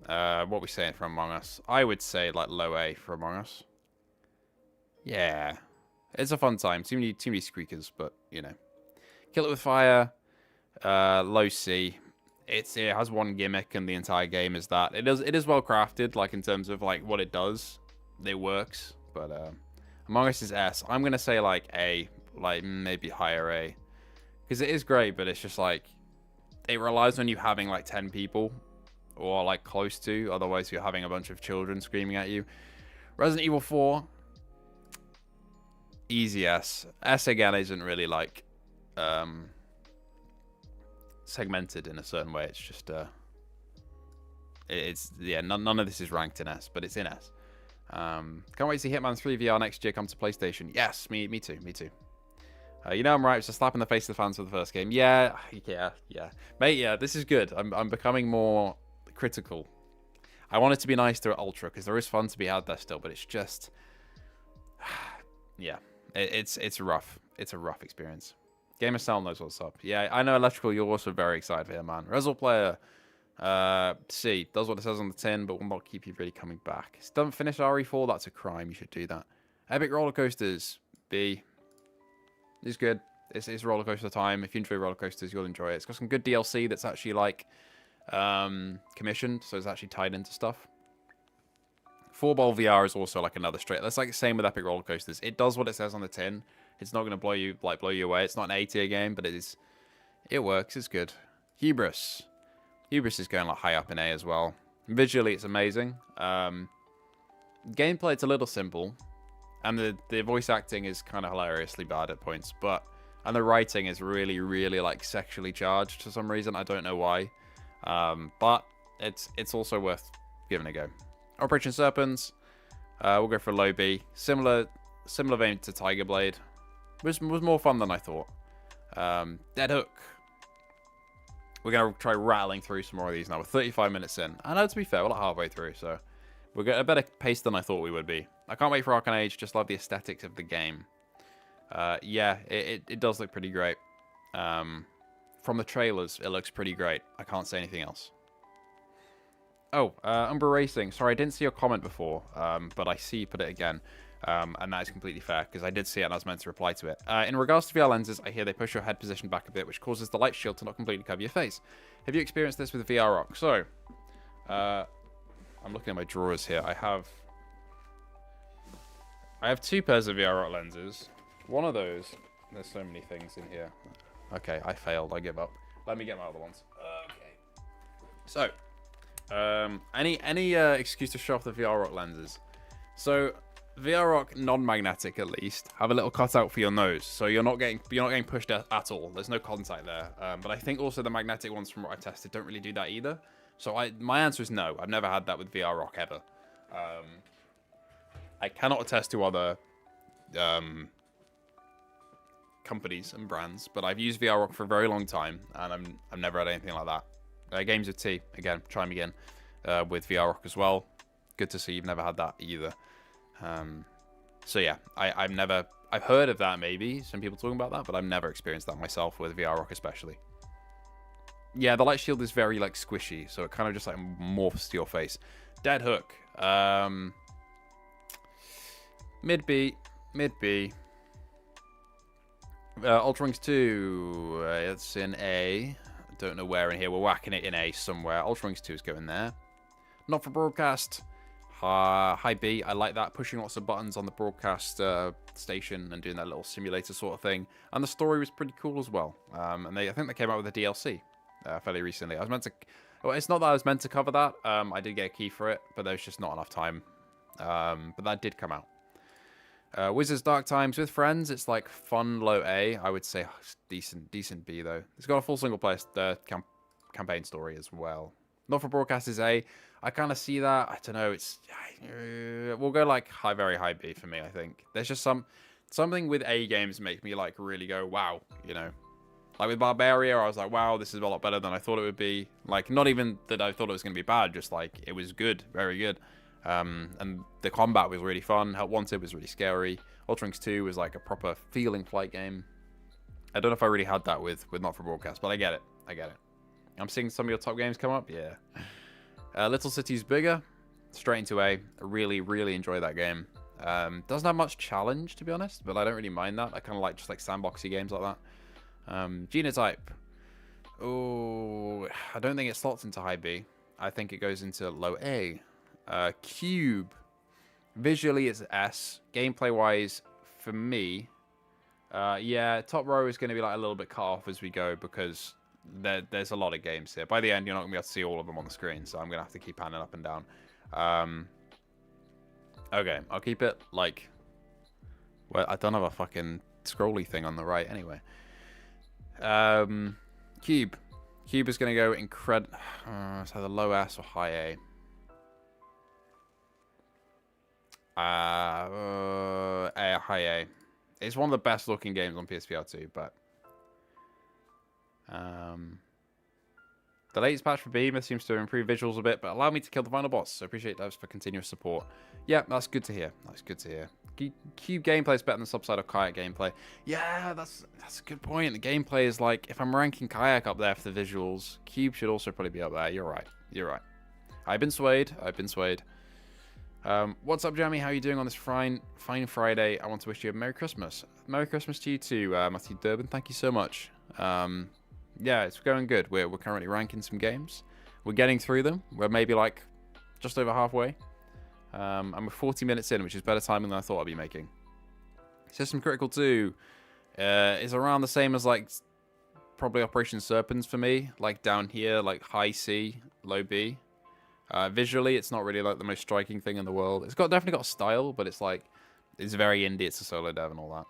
What are we saying for Among Us? I would say like low A for Among Us. Yeah, it's a fun time. Too many squeakers, but you know. Kill It With Fire, low C. It has one gimmick, and the entire game is that it is well crafted, like in terms of like what it does. It works, but Among Us is S. I'm gonna say like A, like maybe higher A, because it is great, but it's just like it relies on you having like 10 people or like close to. Otherwise, you're having a bunch of children screaming at you. Resident Evil 4, easy S. S again isn't really like segmented in a certain way. It's just none of this is ranked in S, but it's in S. Can't wait to see Hitman 3 VR next year come to PlayStation. Yes, me too. You know I'm right. It's a slap in the face of the fans for the first game. Yeah, mate. Yeah, this is good. I'm becoming more critical. I want it to be nice to Ultra because there is fun to be had there still, but it's just yeah, it's rough. It's a rough experience. Gamer Cell knows what's up. Yeah, I know Electrical. You're also very excited for him, man. Rezel Player. C, does what it says on the tin, but will not keep you really coming back. Don't finish RE4, that's a crime, you should do that. Epic Roller Coasters, B. It's good. It's roller coaster time. If you enjoy roller coasters, you'll enjoy it. It's got some good DLC that's actually like commissioned, so it's actually tied into stuff. 4-ball VR is also like another straight. That's like the same with Epic Roller Coasters. It does what it says on the tin. It's not gonna blow you away. It's not an A-tier game, but it works. It's good. Hubris. Hubris is going like high up in A as well. Visually, it's amazing. Gameplay, it's a little simple, and the voice acting is kind of hilariously bad at points, and the writing is really, really like sexually charged for some reason. I don't know why, but it's also worth giving a go. Operation Serpents, we'll go for low B. Similar vein to Tiger Blade. Was more fun than I thought. Dead Hook. We're going to try rattling through some more of these now. We're 35 minutes in. I know, to be fair, we're like halfway through, so we're getting a better pace than I thought we would be. I can't wait for Arcane Age. Just love the aesthetics of the game. Yeah, it does look pretty great. From the trailers, it looks pretty great. I can't say anything else. Oh, Umbra Racing. Sorry, I didn't see your comment before, but I see you put it again. And that is completely fair, because I did see it and I was meant to reply to it. In regards to VR lenses, I hear they push your head position back a bit, which causes the light shield to not completely cover your face. Have you experienced this with VR Rock? So, I'm looking at my drawers here. I have 2 pairs of VR Rock lenses. One of those, there's so many things in here. Okay, I failed. I give up. Let me get my other ones. Okay. So, any excuse to show off the VR Rock lenses. So, VR Rock non-magnetic at least have a little cutout for your nose, so you're not getting pushed at all. There's no contact there. But I think also the magnetic ones, from what I tested, don't really do that either. So my answer is no. I've never had that with VR Rock ever. I cannot attest to other companies and brands, but I've used VR Rock for a very long time, and I've never had anything like that. Games with T, again, try me again with VR Rock as well. Good to see you've never had that either. So yeah, I've heard of that, maybe some people talking about that, but I've never experienced that myself with VR Rock especially. Yeah, the light shield is very like squishy, so it kind of just like morphs to your face. Dead Hook, mid B. Ultra Wings 2, it's in A. Don't know where in here. We're whacking it in A somewhere. Ultra Wings 2 is going there. Not for broadcast. High B. I like that. Pushing lots of buttons on the broadcast station and doing that little simulator sort of thing. And the story was pretty cool as well. And I think they came out with a DLC fairly recently. I was meant to... Well, it's not that I was meant to cover that. I did get a key for it, but there was just not enough time. But that did come out. Wizards Dark Times with friends. It's like fun low A. I would say decent B though. It's got a full single player campaign story as well. Not for broadcast is A. I kind of see that. I don't know. It's we'll go like very high B for me. I think there's just something with A games make me like really go wow. You know, like with Barbaria, I was like wow, this is a lot better than I thought it would be. Like not even that I thought it was going to be bad. Just like it was good, very good. And the combat was really fun. Help Wanted was really scary. Ultra Wings 2 was like a proper feeling flight game. I don't know if I really had that with Not for Broadcast, but I get it. I'm seeing some of your top games come up. Yeah. Little Cities Bigger. Straight into A. I really, really enjoy that game. Doesn't have much challenge, to be honest, but I don't really mind that. I kind of like just like sandboxy games like that. Genotype. Oh, I don't think it slots into high B. I think it goes into low A. Cube. Visually, it's S. Gameplay-wise, for me, yeah, top row is going to be like a little bit cut off as we go because there's a lot of games here. By the end, you're not going to be able to see all of them on the screen, so I'm going to have to keep panning up and down. Okay, I'll keep it like... Well, I don't have a fucking scrolly thing on the right anyway. Cube. Cube is going to go incredible... it's either low S or high A. High A. It's one of the best looking games on PSVR2, but the latest patch for Behemoth seems to improve visuals a bit, but allow me to kill the final boss. So appreciate those for continuous support. Yeah, that's good to hear. Cube gameplay is better than Subside or Kayak gameplay. Yeah, that's a good point. The gameplay is like, if I'm ranking Kayak up there for the visuals, Cube should also probably be up there. You're right. You're right. I've been swayed. I've been swayed. What's up, Jammy? How are you doing on this fine Friday? I want to wish you a Merry Christmas. Merry Christmas to you too, Matthew Durbin. Thank you so much. Yeah, it's going good. We're currently ranking some games. We're getting through them. We're maybe like just over halfway. And we're 40 minutes in, which is better timing than I thought I'd be making. System Critical 2 is around the same as like probably Operation Serpents for me. Like down here, like high C, low B. Visually, it's not really like the most striking thing in the world. It's definitely got a style, but it's like, it's very indie. It's a solo dev and all that.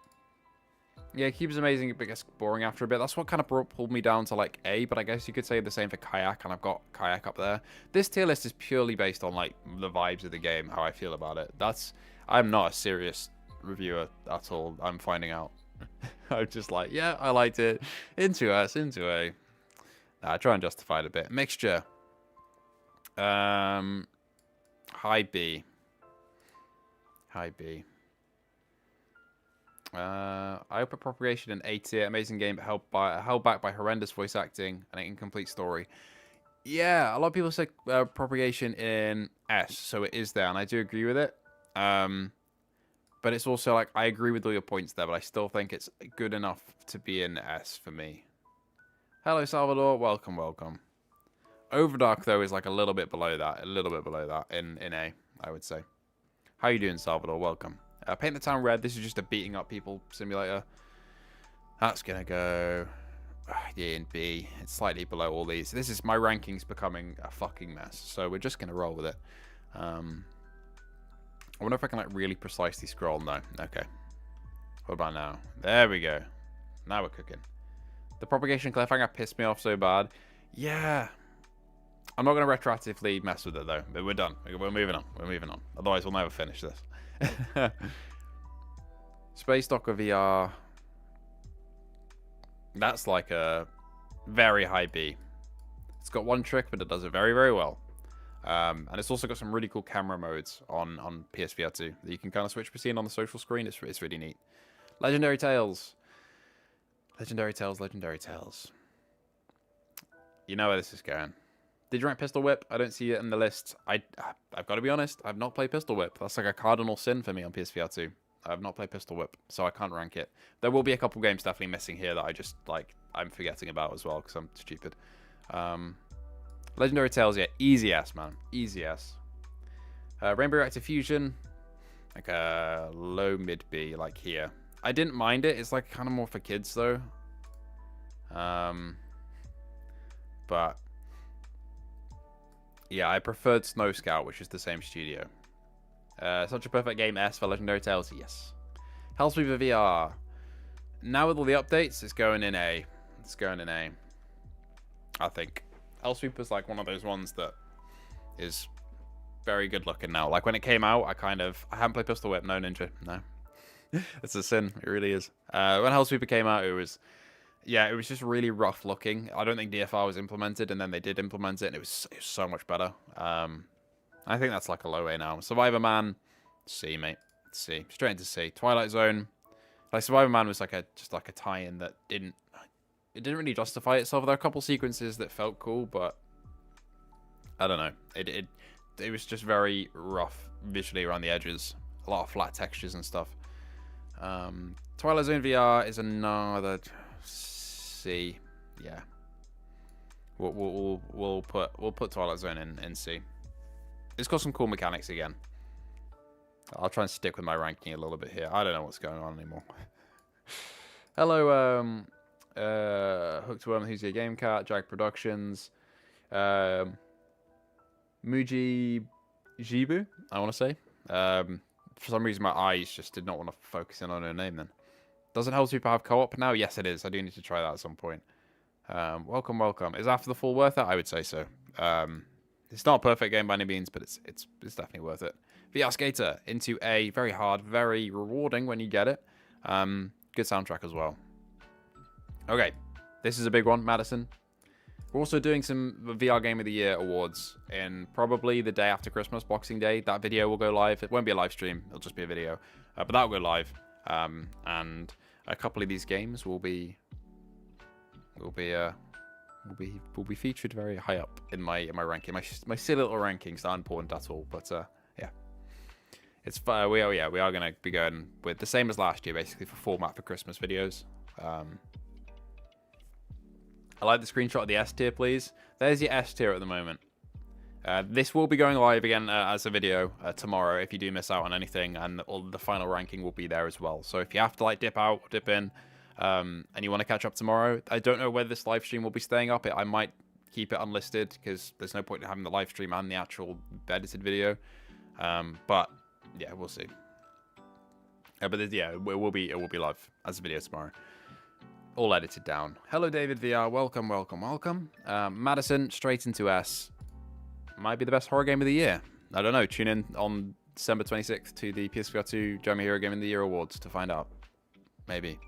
Yeah, Cube's amazing, but it gets boring after a bit. That's what kind of pulled me down to like A, but I guess you could say the same for Kayak, and I've got Kayak up there. This tier list is purely based on like the vibes of the game, how I feel about it. I'm not a serious reviewer at all. I'm finding out. I'm just like, yeah, I liked it. Into S, into A. I try and justify it a bit. Mixture. High B. High B. I put Propagation in A tier. Amazing game, but held back by horrendous voice acting and an incomplete story. Yeah, a lot of people say Propagation in S, so it is there, and I do agree with it. But it's also like, I agree with all your points there, but I still think it's good enough to be in S for me. Hello, Salvador. Welcome, welcome. Overdark, though, is like a little bit below that. In A, I would say. How you doing, Salvador? Welcome. Paint the Town Red. This is just a beating up people simulator. That's going to go in B. It's slightly below all these. This is my rankings becoming a fucking mess. So we're just going to roll with it. I wonder if I can like really precisely scroll. No. Okay. What about now? There we go. Now we're cooking. The Propagation cliffhanger pissed me off so bad. Yeah. I'm not going to retroactively mess with it, though. But we're done. We're moving on. We're moving on. Otherwise, we'll never finish this. Space Docker VR. That's like a very high B. It's got one trick, but it does it very, very well. And it's also got some really cool camera modes on PSVR2 that you can kind of switch between on the social screen. It's really neat. Legendary Tales. Legendary Tales, Legendary Tales. You know where this is going. Did you rank Pistol Whip? I don't see it in the list. I've got to be honest. I've not played Pistol Whip. That's like a cardinal sin for me on PSVR2. I've not played Pistol Whip, so I can't rank it. There will be a couple games definitely missing here that I just, like, I'm forgetting about as well because I'm stupid. Legendary Tales, yeah. Easy ass, man. Easy ass. Rainbow Reactor Fusion. Like a low mid B, like here. I didn't mind it. It's like kind of more for kids, though. But yeah, I preferred Snow Scout, which is the same studio. Such a perfect game, S for Legendary Tales, yes. Hellsweeper VR. Now with all the updates, it's going in A. It's going in A. I think. Hellsweeper's like one of those ones that is very good looking now. Like when it came out, I haven't played Pistol Whip, no Ninja, no. It's a sin, it really is. When Hellsweeper came out, it was just really rough looking. I don't think DFR was implemented, and then they did implement it, and it was so much better. I think that's like a low A now. Survivor Man, C, mate. C. Straight into C. Twilight Zone. Like Survivor Man was like just like a tie-in that didn't really justify itself. There are a couple sequences that felt cool, but I don't know. It was just very rough visually around the edges. A lot of flat textures and stuff. Twilight Zone VR is another C. Yeah. We'll put Twilight Zone in C. It's got some cool mechanics again. I'll try and stick with my ranking a little bit here. I don't know what's going on anymore. Hello, Hook to Worm, Who's Your Game Cat, Jag Productions, Muji Jibu, I want to say. For some reason, my eyes just did not want to focus in on her name then. Doesn't Hellsweeper have co-op now? Yes, it is. I do need to try that at some point. Welcome, welcome. Is After the Fall worth it? I would say so. It's not a perfect game by any means, but it's definitely worth it. VR Skater into A. Very hard, very rewarding when you get it. Good soundtrack as well. Okay, this is a big one, Madison. We're also doing some VR Game of the Year awards in probably the day after Christmas, Boxing Day. That video will go live. It won't be a live stream. It'll just be a video. But that will go live. And a couple of these games will be featured very high up in my ranking. My silly little rankings aren't important at all. But yeah, it's we are going to be going with the same as last year, basically, for format for Christmas videos. I like the screenshot of the S tier, please. There's your S tier at the moment. This will be going live again as a video tomorrow if you do miss out on anything, and all the final ranking will be there as well. So if you have to like dip out, dip in, and you want to catch up tomorrow, I don't know whether this live stream will be staying up. I might keep it unlisted because there's no point in having the live stream and the actual edited video. But yeah, we'll see. But yeah, it will be live as a video tomorrow. All edited down. Hello, David VR. Welcome, welcome, welcome. Madison, straight into S. Might be the best horror game of the year. I don't know. Tune in on December 26th to the PSVR2 Jammy Hero Game of the Year Awards to find out. Maybe.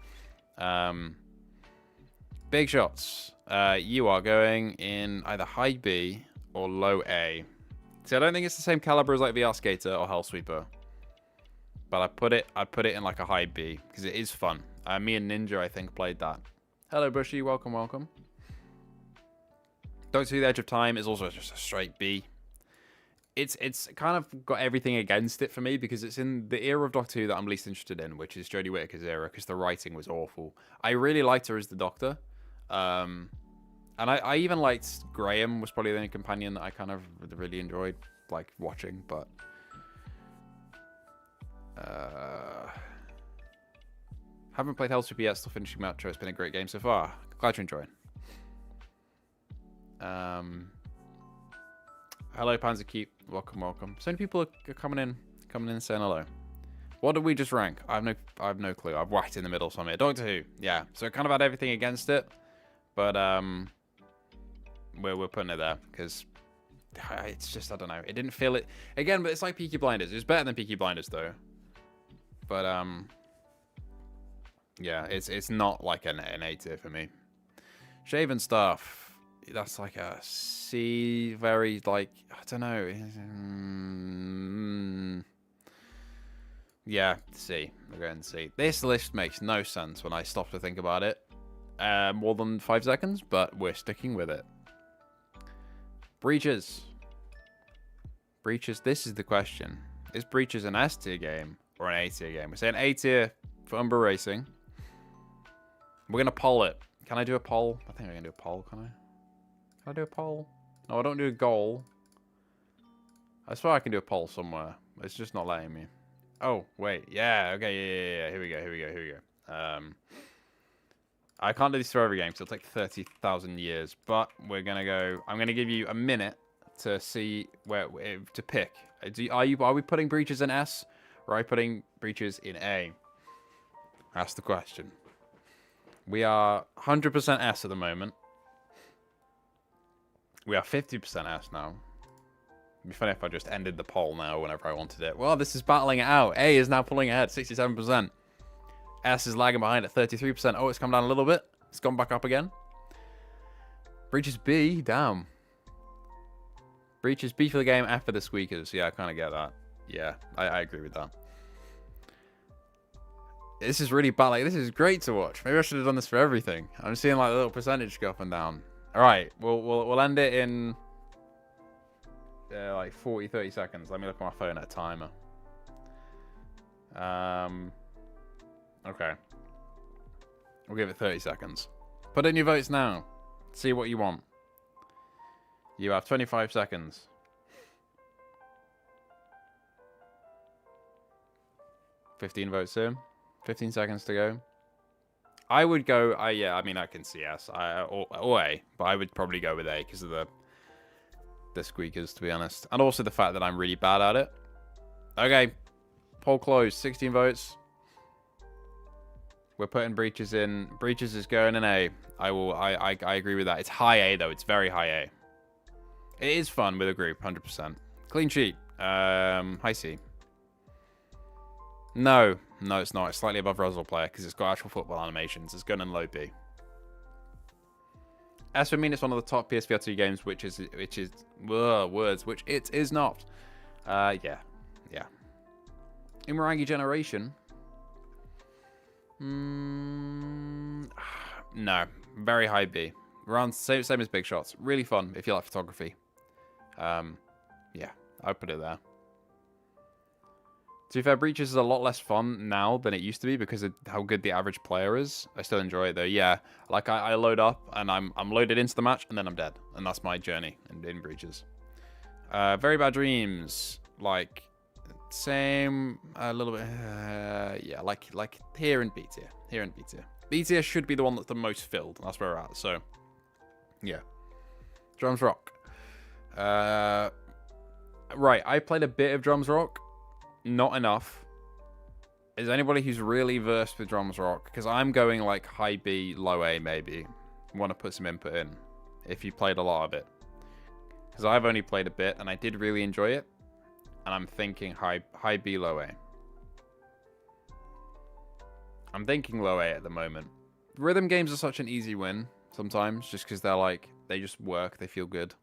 Big shots. You are going in either high B or low A. See, I don't think it's the same caliber as like VR Skater or Hellsweeper. But I put it in like a high B because it is fun. Me and Ninja, I think, played that. Hello, Bushy. Welcome, welcome. Doctor Who: The Edge of Time is also just a straight B. It's kind of got everything against it for me because it's in the era of Doctor Who that I'm least interested in, which is Jodie Whittaker's era, because the writing was awful. I really liked her as the Doctor. And I even liked Graham, was probably the only companion that I kind of really enjoyed like watching, but... haven't played Hellsweeper yet, still finishing Metro. It's been a great game so far. Glad you're enjoying. Hello, Panzer Keep. Welcome, welcome. So many people are coming in and saying hello. What did we just rank? I have no clue. I've whacked in the middle somewhere. Doctor Who. Yeah. So it kind of had everything against it, but we're putting it there because it's just, I don't know. It didn't feel it again, but it's like Peaky Blinders. It was better than Peaky Blinders though. But yeah, it's not like an A tier for me. Shaven Stuff, that's like a C, very like, I don't know. Yeah, C. We're going to C. This list makes no sense when I stop to think about it. More than 5 seconds, but we're sticking with it. Breaches. Breaches, this is the question. Is Breaches an S tier game or an A tier game? We're saying A tier for Umber Racing. We're going to poll it. Can I do a poll? I think I can do a poll, can I? Can I do a poll? No, I don't do a goal. I swear I can do a poll somewhere. It's just not letting me. Oh, wait. Yeah, okay, yeah. Here we go. I can't do this for every game, so it'll take 30,000 years. But we're going to go... I'm going to give you a minute to see to pick. Are we putting Breaches in S? Or are we putting Breaches in A? That's the question. We are 100% S at the moment. We are 50% S now. It'd be funny if I just ended the poll now whenever I wanted it. Well, this is battling it out. A is now pulling ahead, 67%. S is lagging behind at 33%. Oh, it's come down a little bit. It's gone back up again. Breaches B, damn. Breaches B for the game, F for the squeakers. Yeah, I kind of get that. Yeah, I agree with that. This is really bad. Like, this is great to watch. Maybe I should have done this for everything. I'm seeing like a little percentage go up and down. All right, we'll end it in like 30 seconds. Let me look at my phone at a timer. Okay. We'll give it 30 seconds. Put in your votes now. See what you want. You have 25 seconds. 15 votes in. 15 seconds to go. I would go... yeah, I mean, I can see S. Or A. But I would probably go with A because of the squeakers, to be honest. And also the fact that I'm really bad at it. Okay. Poll closed. 16 votes. We're putting Breaches in. Breaches is going in A. I agree with that. It's high A, though. It's very high A. It is fun with a group, 100%. Clean sheet. High C. No, it's not. It's slightly above Roswell Player because it's got actual football animations. It's going in low B. S for me, it's one of the top PSVR2 games, which is words, which it is not. Yeah. Umurangi Generation. No, very high B. Around same as Big Shots. Really fun if you like photography. Yeah, I'd put it there. To be fair, Breaches is a lot less fun now than it used to be because of how good the average player is. I still enjoy it though. Yeah, like I load up and I'm loaded into the match and then I'm dead, and that's my journey in Breaches. Very Bad Dreams, like same a little bit. Yeah, like here and B tier. B tier should be the one that's the most filled. That's where we're at. So yeah, Drums Rock. Right, I played a bit of Drums Rock. Not enough. Is anybody who's really versed with Drums Rock? Because I'm going like high B, low A maybe. Want to put some input in if you played a lot of it. Because I've only played a bit and I did really enjoy it. And I'm thinking high B, low A. I'm thinking low A at the moment. Rhythm games are such an easy win sometimes just because they're like, they just work, they feel good.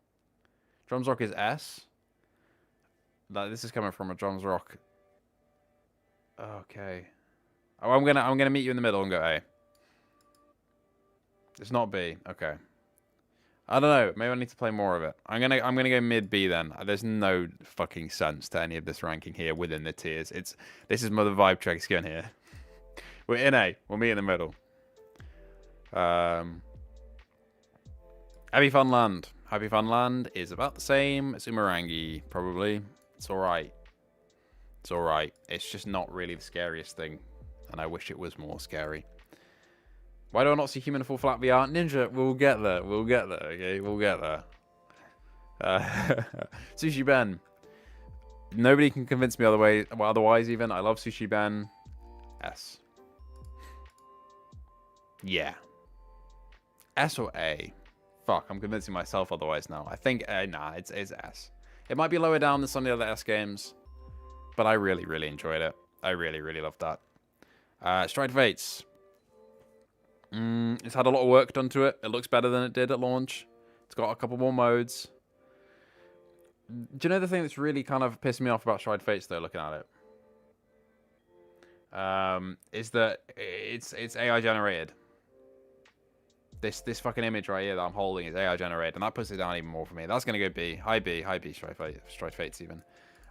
Drums Rock is S. Like, this is coming from a Drums Rock. Okay. Oh, I'm gonna meet you in the middle and go A. It's not B. Okay. I don't know. Maybe I need to play more of it. I'm gonna go mid B then. There's no fucking sense to any of this ranking here within the tiers. This is Mother Vibe Checks going here. We're in A. We'll meet in the middle. Happy Fun Land. Happy Fun Land is about the same as Umurangi, probably. It's alright. It's alright. It's just not really the scariest thing. And I wish it was more scary. Why do I not see Human Full Flat VR? Ninja, we'll get there. We'll get there, okay? We'll get there. Sushi Ben. Nobody can convince me otherwise even. I love Sushi Ben. S. Yeah. S or A? Fuck, I'm convincing myself otherwise now. I think, nah, it's S. It might be lower down than some of the other S games. But I really, really enjoyed it. I really, really loved that. Shri Fates. It's had a lot of work done to it. It looks better than it did at launch. It's got a couple more modes. Do you know the thing that's really kind of pissed me off about Shri Fates, though, looking at it? Is that it's AI generated. This fucking image right here that I'm holding is AI generated, and that puts it down even more for me. That's going to go B. High B, Shri Fates even.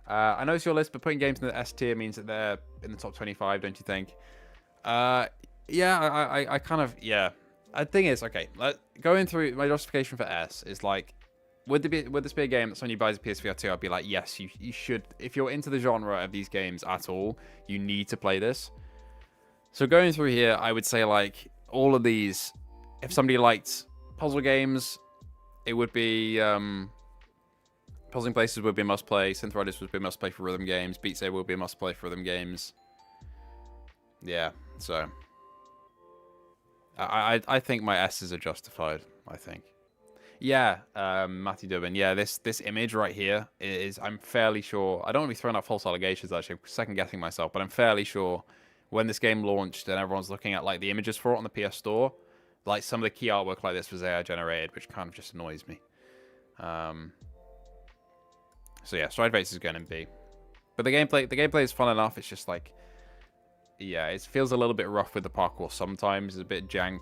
I know it's your list, but putting games in the S tier means that they're in the top 25, don't you think? Yeah, I kind of, yeah. The thing is, okay, going through my justification for S is like, would this be a game that somebody buys a PSVR 2, I'd be like, yes, you should. If you're into the genre of these games at all, you need to play this. So going through here, I would say like all of these, if somebody liked puzzle games, it would be Puzzling Places would be a must-play. Synth Riders would be a must-play for rhythm games. Beat Saber would be a must-play for rhythm games. Yeah, so I think my S's are justified. I think. Yeah, Matty Dubin. Yeah, this image right here is, I'm fairly sure. I don't want to be throwing out false allegations. Actually, I'm second guessing myself, but I'm fairly sure when this game launched and everyone's looking at like the images for it on the PS Store, like some of the key artwork like this was AI generated, which kind of just annoys me. So yeah, Shri Fates is going in B. But the gameplay is fun enough. It's just like, yeah, it feels a little bit rough with the parkour sometimes. It's a bit jank.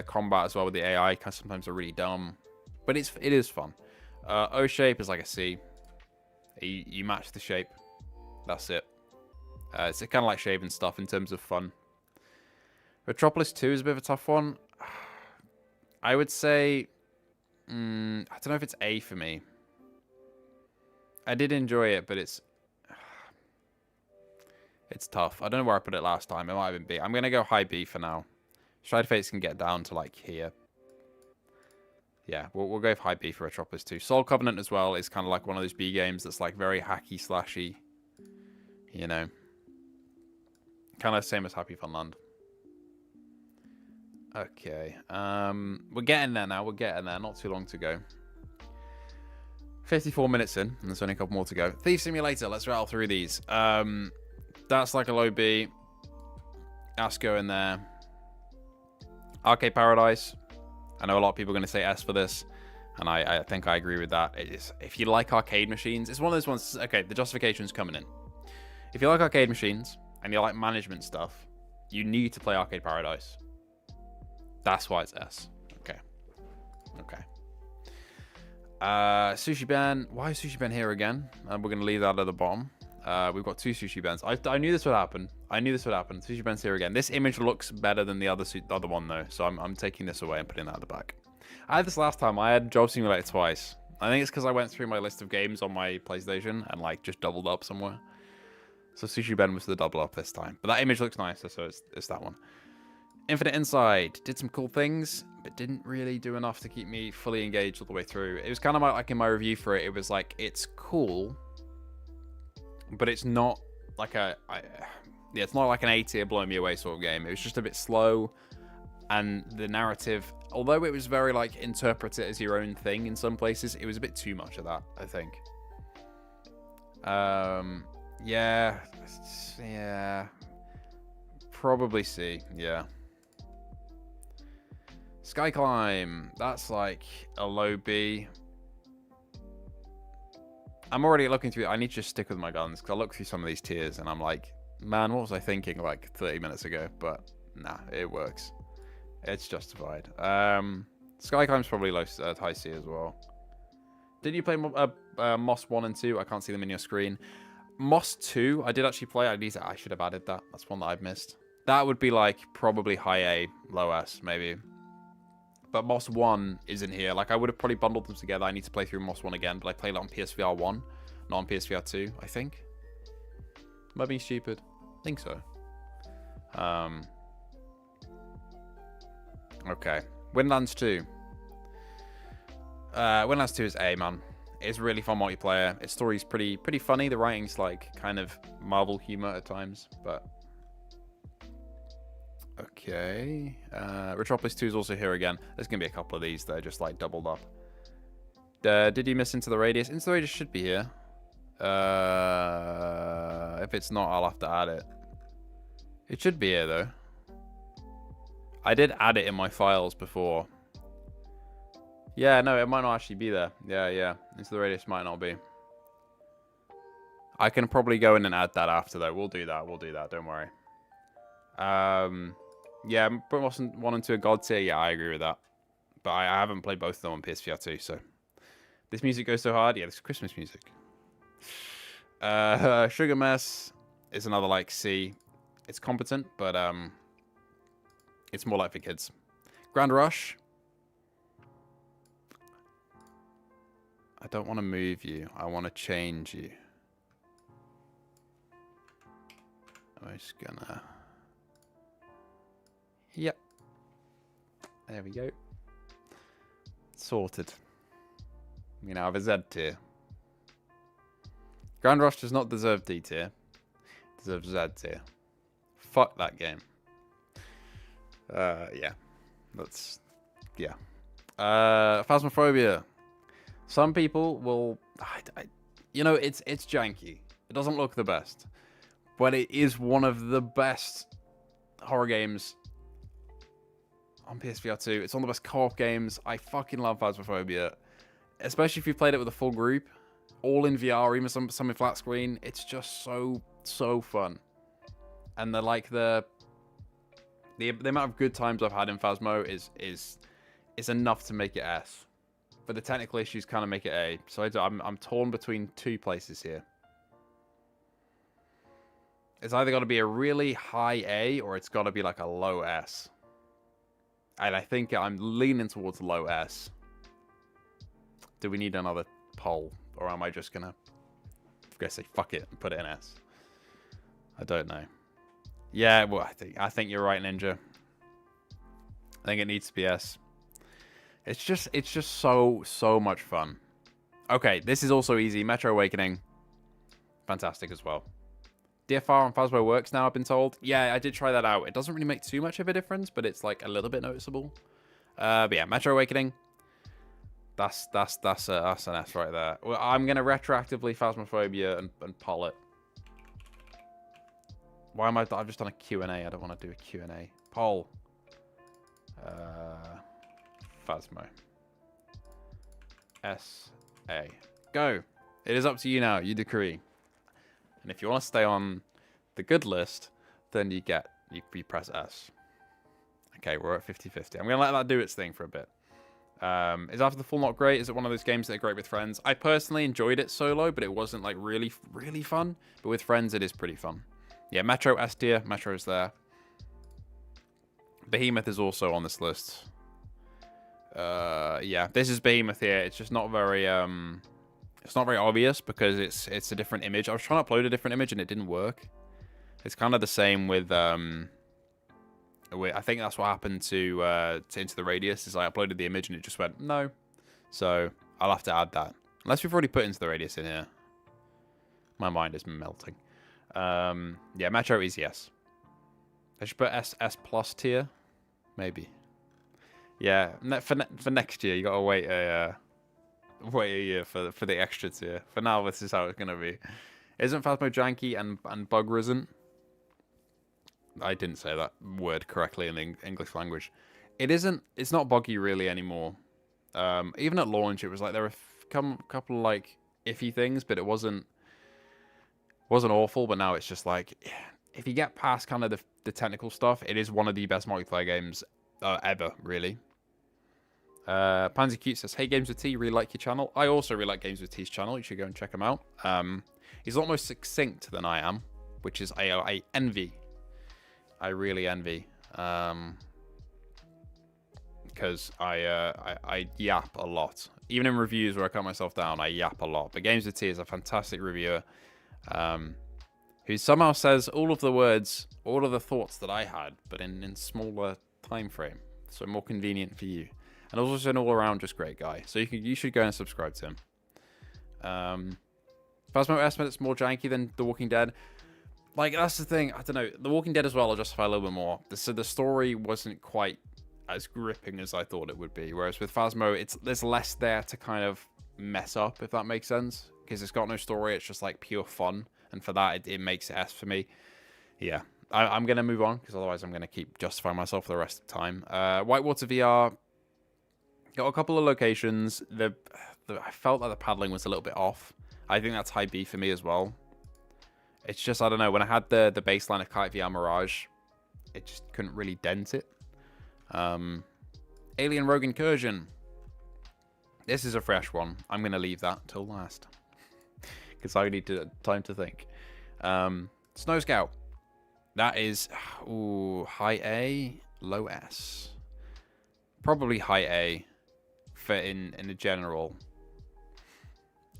Combat as well with the AI sometimes are really dumb. But it is fun. O shape is like a C. You match the shape. That's it. It's kind of like shaving stuff in terms of fun. Metropolis 2 is a bit of a tough one. I would say, I don't know if it's A for me. I did enjoy it, but it's tough. I don't know where I put it last time. It might have been B. I'm going to go high B for now. Shri Fates can get down to like here. Yeah, we'll go for high B for Metropolis 2. Soul Covenant as well is kind of like one of those B games that's like very hacky slashy. You know. Kind of same as Happy Fun Land. Okay. We're getting there now. We're getting there. Not too long to go. 54 minutes in, and there's only a couple more to go. Thief Simulator, let's rattle through these. That's like a low B. That's going there. Arcade Paradise. I know a lot of people are going to say S for this, and I think I agree with that. It is, if you like arcade machines, it's one of those ones. Okay, the justification's coming in. If you like arcade machines and you like management stuff, you need to play Arcade Paradise. That's why it's S. Okay. Okay. Sushi Ben. Why is Sushi Ben here again? We're going to leave that at the bottom. We've got 2 Sushi Bens. I knew this would happen. I knew this would happen. Sushi Ben's here again. This image looks better than the other one, though. So I'm taking this away and putting that at the back. I had this last time. I had Job Simulator twice. I think it's because I went through my list of games on my PlayStation and like just doubled up somewhere. So Sushi Ben was the double up this time. But that image looks nicer, so it's that one. Infinite Inside did some cool things, but didn't really do enough to keep me fully engaged all the way through. It was kind of like in my review for it, it was like, it's cool, but it's not like it's not like an A tier blow me away sort of game. It was just a bit slow, and the narrative, although it was very like interpret it as your own thing in some places, it was a bit too much of that, I think. Yeah, probably C. Yeah. Sky Climb, that's like a low B. I'm already looking through. I need to just stick with my guns because I look through some of these tiers and I'm like, man, what was I thinking like 30 minutes ago? But nah, it works. It's justified. Sky Climb's probably high C as well. Did you play Moss 1 and 2? I can't see them in your screen. Moss 2, I did actually play. I should have added that. That's one that I've missed. That would be like probably high A, low S, maybe. But Moss 1 isn't here. Like, I would have probably bundled them together. I need to play through Moss 1 again, but I played it on PSVR 1, not on PSVR 2, I think. Am I being stupid? I think so. Okay. Windlands 2. Windlands 2 is A, man. It's really fun multiplayer. Its story's pretty funny. The writing's like kind of Marvel humor at times, but... Okay. Retropolis 2 is also here again. There's going to be a couple of these that are just like doubled up. Did you miss Into the Radius? Into the Radius should be here. If it's not, I'll have to add it. It should be here though. I did add it in my files before. Yeah, no, it might not actually be there. Yeah. Into the Radius might not be. I can probably go in and add that after though. We'll do that. Don't worry. Yeah, put Moss 1 and 2 a god tier. Yeah, I agree with that. But I haven't played both of them on PSVR 2, so... This music goes so hard. Yeah, this is Christmas music. Sugar Mess is another, like, C. It's competent, but, it's more like for kids. Grand Rush. I don't want to move you. I want to change you. I'm just gonna... Yep. There we go. Sorted. We now have a Z tier. Grand Rush does not deserve D tier. It deserves Z tier. Fuck that game. Yeah. That's... Yeah. Phasmophobia. Some people will... you know, it's janky. It doesn't look the best. But it is one of the best horror games on PSVR 2. It's one of the best co-op games. I fucking love Phasmophobia. Especially if you played it with a full group. All in VR, even some in flat screen. It's just so fun. And the amount of good times I've had in Phasmo is enough to make it S. But the technical issues kind of make it A. So I'm torn between 2 places here. It's either got to be a really high A or it's got to be like a low S. And I think I'm leaning towards low S. Do we need another poll? Or am I just going to say fuck it and put it in S? I don't know. Yeah, well, I think you're right, Ninja. I think it needs to be S. It's just so much fun. Okay, this is also easy. Metro Awakening. Fantastic as well. DFR on Phasmo works now, I've been told. Yeah, I did try that out. It doesn't really make too much of a difference, but it's like a little bit noticeable. But yeah, Metro Awakening. That's an S right there. Well, I'm gonna retroactively Phasmophobia and poll it. Why am I've just done a Q&A. I don't want to do a Q&A. Poll. Phasmo. S-A. Go. It is up to you now. You decree. And if you want to stay on the good list, then you press S. Okay, we're at 50-50. I'm going to let that do its thing for a bit. Is After the Fall not great? Is it one of those games that are great with friends? I personally enjoyed it solo, but it wasn't like really, really fun. But with friends, it is pretty fun. Yeah, Metro S tier. Metro's there. Behemoth is also on this list. Yeah, this is Behemoth here. It's just not very it's not very obvious because it's a different image. I was trying to upload a different image and it didn't work. It's kind of the same with I think that's what happened to Into the Radius, is I uploaded the image and it just went no. So I'll have to add that. Unless we've already put Into the Radius in here. My mind is melting. Yeah, Metro is yes. I should put S plus tier, maybe. Yeah, for next year you gotta wait a year for the extra tier. For now, this is how it's gonna be. Isn't Phasmo janky and bug risen? I didn't say that word correctly in the English language. It isn't. It's not buggy really anymore. Even at launch, it was like there were a couple like iffy things, but it wasn't awful. But now it's just like, if you get past kind of the technical stuff, it is one of the best multiplayer games ever, really. Pansy Cute says, "Hey, Games with T, really like your channel." I also really like Games with T's channel. You should go and check him out. He's a lot more succinct than I am, which is I envy. I really envy. Because I yap a lot. Even in reviews where I cut myself down, I yap a lot. But Games with T is a fantastic reviewer. Who somehow says all of the words, all of the thoughts that I had, but in smaller time frame. So more convenient for you. And also an all-around just great guy. So you should go and subscribe to him. Phasmo estimate it's more janky than The Walking Dead. Like, that's the thing. I don't know. The Walking Dead as well, I'll justify a little bit more. So the story wasn't quite as gripping as I thought it would be. Whereas with Phasmo, there's less there to kind of mess up, if that makes sense. Because it's got no story. It's just like pure fun. And for that, it makes it S for me. Yeah. I'm going to move on, because otherwise I'm going to keep justifying myself for the rest of the time. Whitewater VR. Got a couple of locations. I felt like the paddling was a little bit off. I think that's high B for me as well. It's just, I don't know, when I had the baseline of Kite VR Mirage, it just couldn't really dent it. Alien Rogue Incursion. This is a fresh one. I'm going to leave that till last. Because I need time to think. Snow Scout. That is, high A, low S. Probably high A. In the general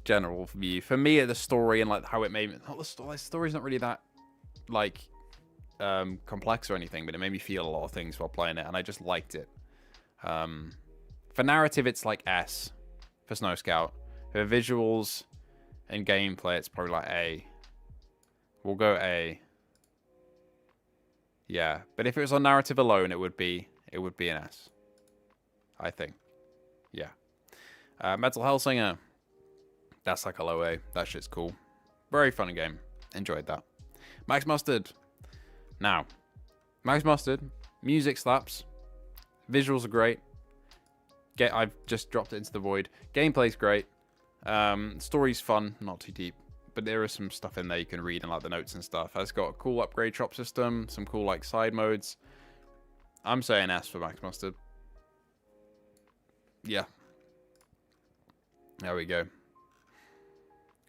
view. For me, the story and like how it made me, the story's not really that like complex or anything, but it made me feel a lot of things while playing it, and I just liked it. For narrative, it's like S for Snow Scout. For visuals and gameplay, it's probably like A. We'll go A. Yeah, but if it was on narrative alone, it would be an S, I think. Yeah. Metal Hellsinger. That's like a low A. That shit's cool. Very fun game. Enjoyed that. Max Mustard. Now, Max Mustard. Music slaps. Visuals are great. I've just dropped it into the void. Gameplay's great. Story's fun. Not too deep. But there is some stuff in there you can read and like the notes and stuff. It's got a cool upgrade shop system. Some cool like side modes. I'm saying S for Max Mustard. Yeah. There we go.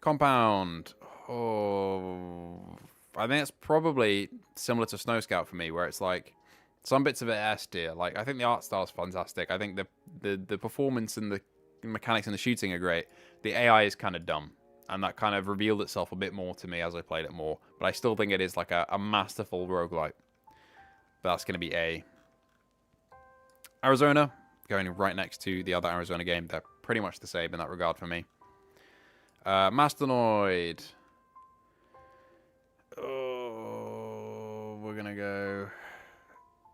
Compound. Oh, I think it's probably similar to Snow Scout for me, where it's like some bits of it S tier. Like, I think the art style's fantastic. I think the performance and the mechanics and the shooting are great. The AI is kind of dumb, and that kind of revealed itself a bit more to me as I played it more. But I still think it is like a masterful roguelite. But that's going to be A. Arizona. Going right next to the other Arizona game. They're pretty much the same in that regard for me. Mastonoid. Oh, we're going to go...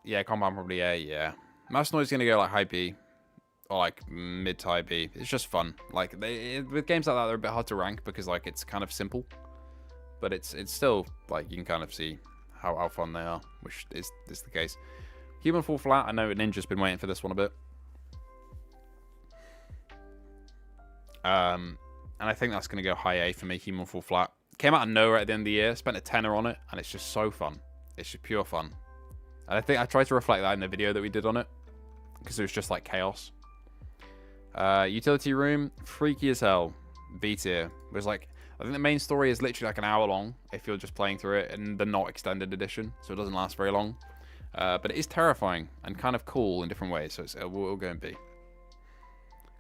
Yeah, Compound probably A, yeah. Mastonoid's going to go like high B. Or like mid to high B. It's just fun. Like, with games like that, they're a bit hard to rank because like it's kind of simple. But it's still, like, you can kind of see how fun they are, which is the case. Human Fall Flat. I know Ninja's been waiting for this one a bit. And I think that's going to go high A for me, Human Fall Flat. Came out of nowhere at the end of the year, spent a tenner on it, and it's just so fun. It's just pure fun. And I think I tried to reflect that in the video that we did on it, because it was just like chaos. Utility Room, freaky as hell. B tier. It was like, I think the main story is literally like an hour long if you're just playing through it, and the not extended edition, so it doesn't last very long. But it is terrifying and kind of cool in different ways, so it'll go in B.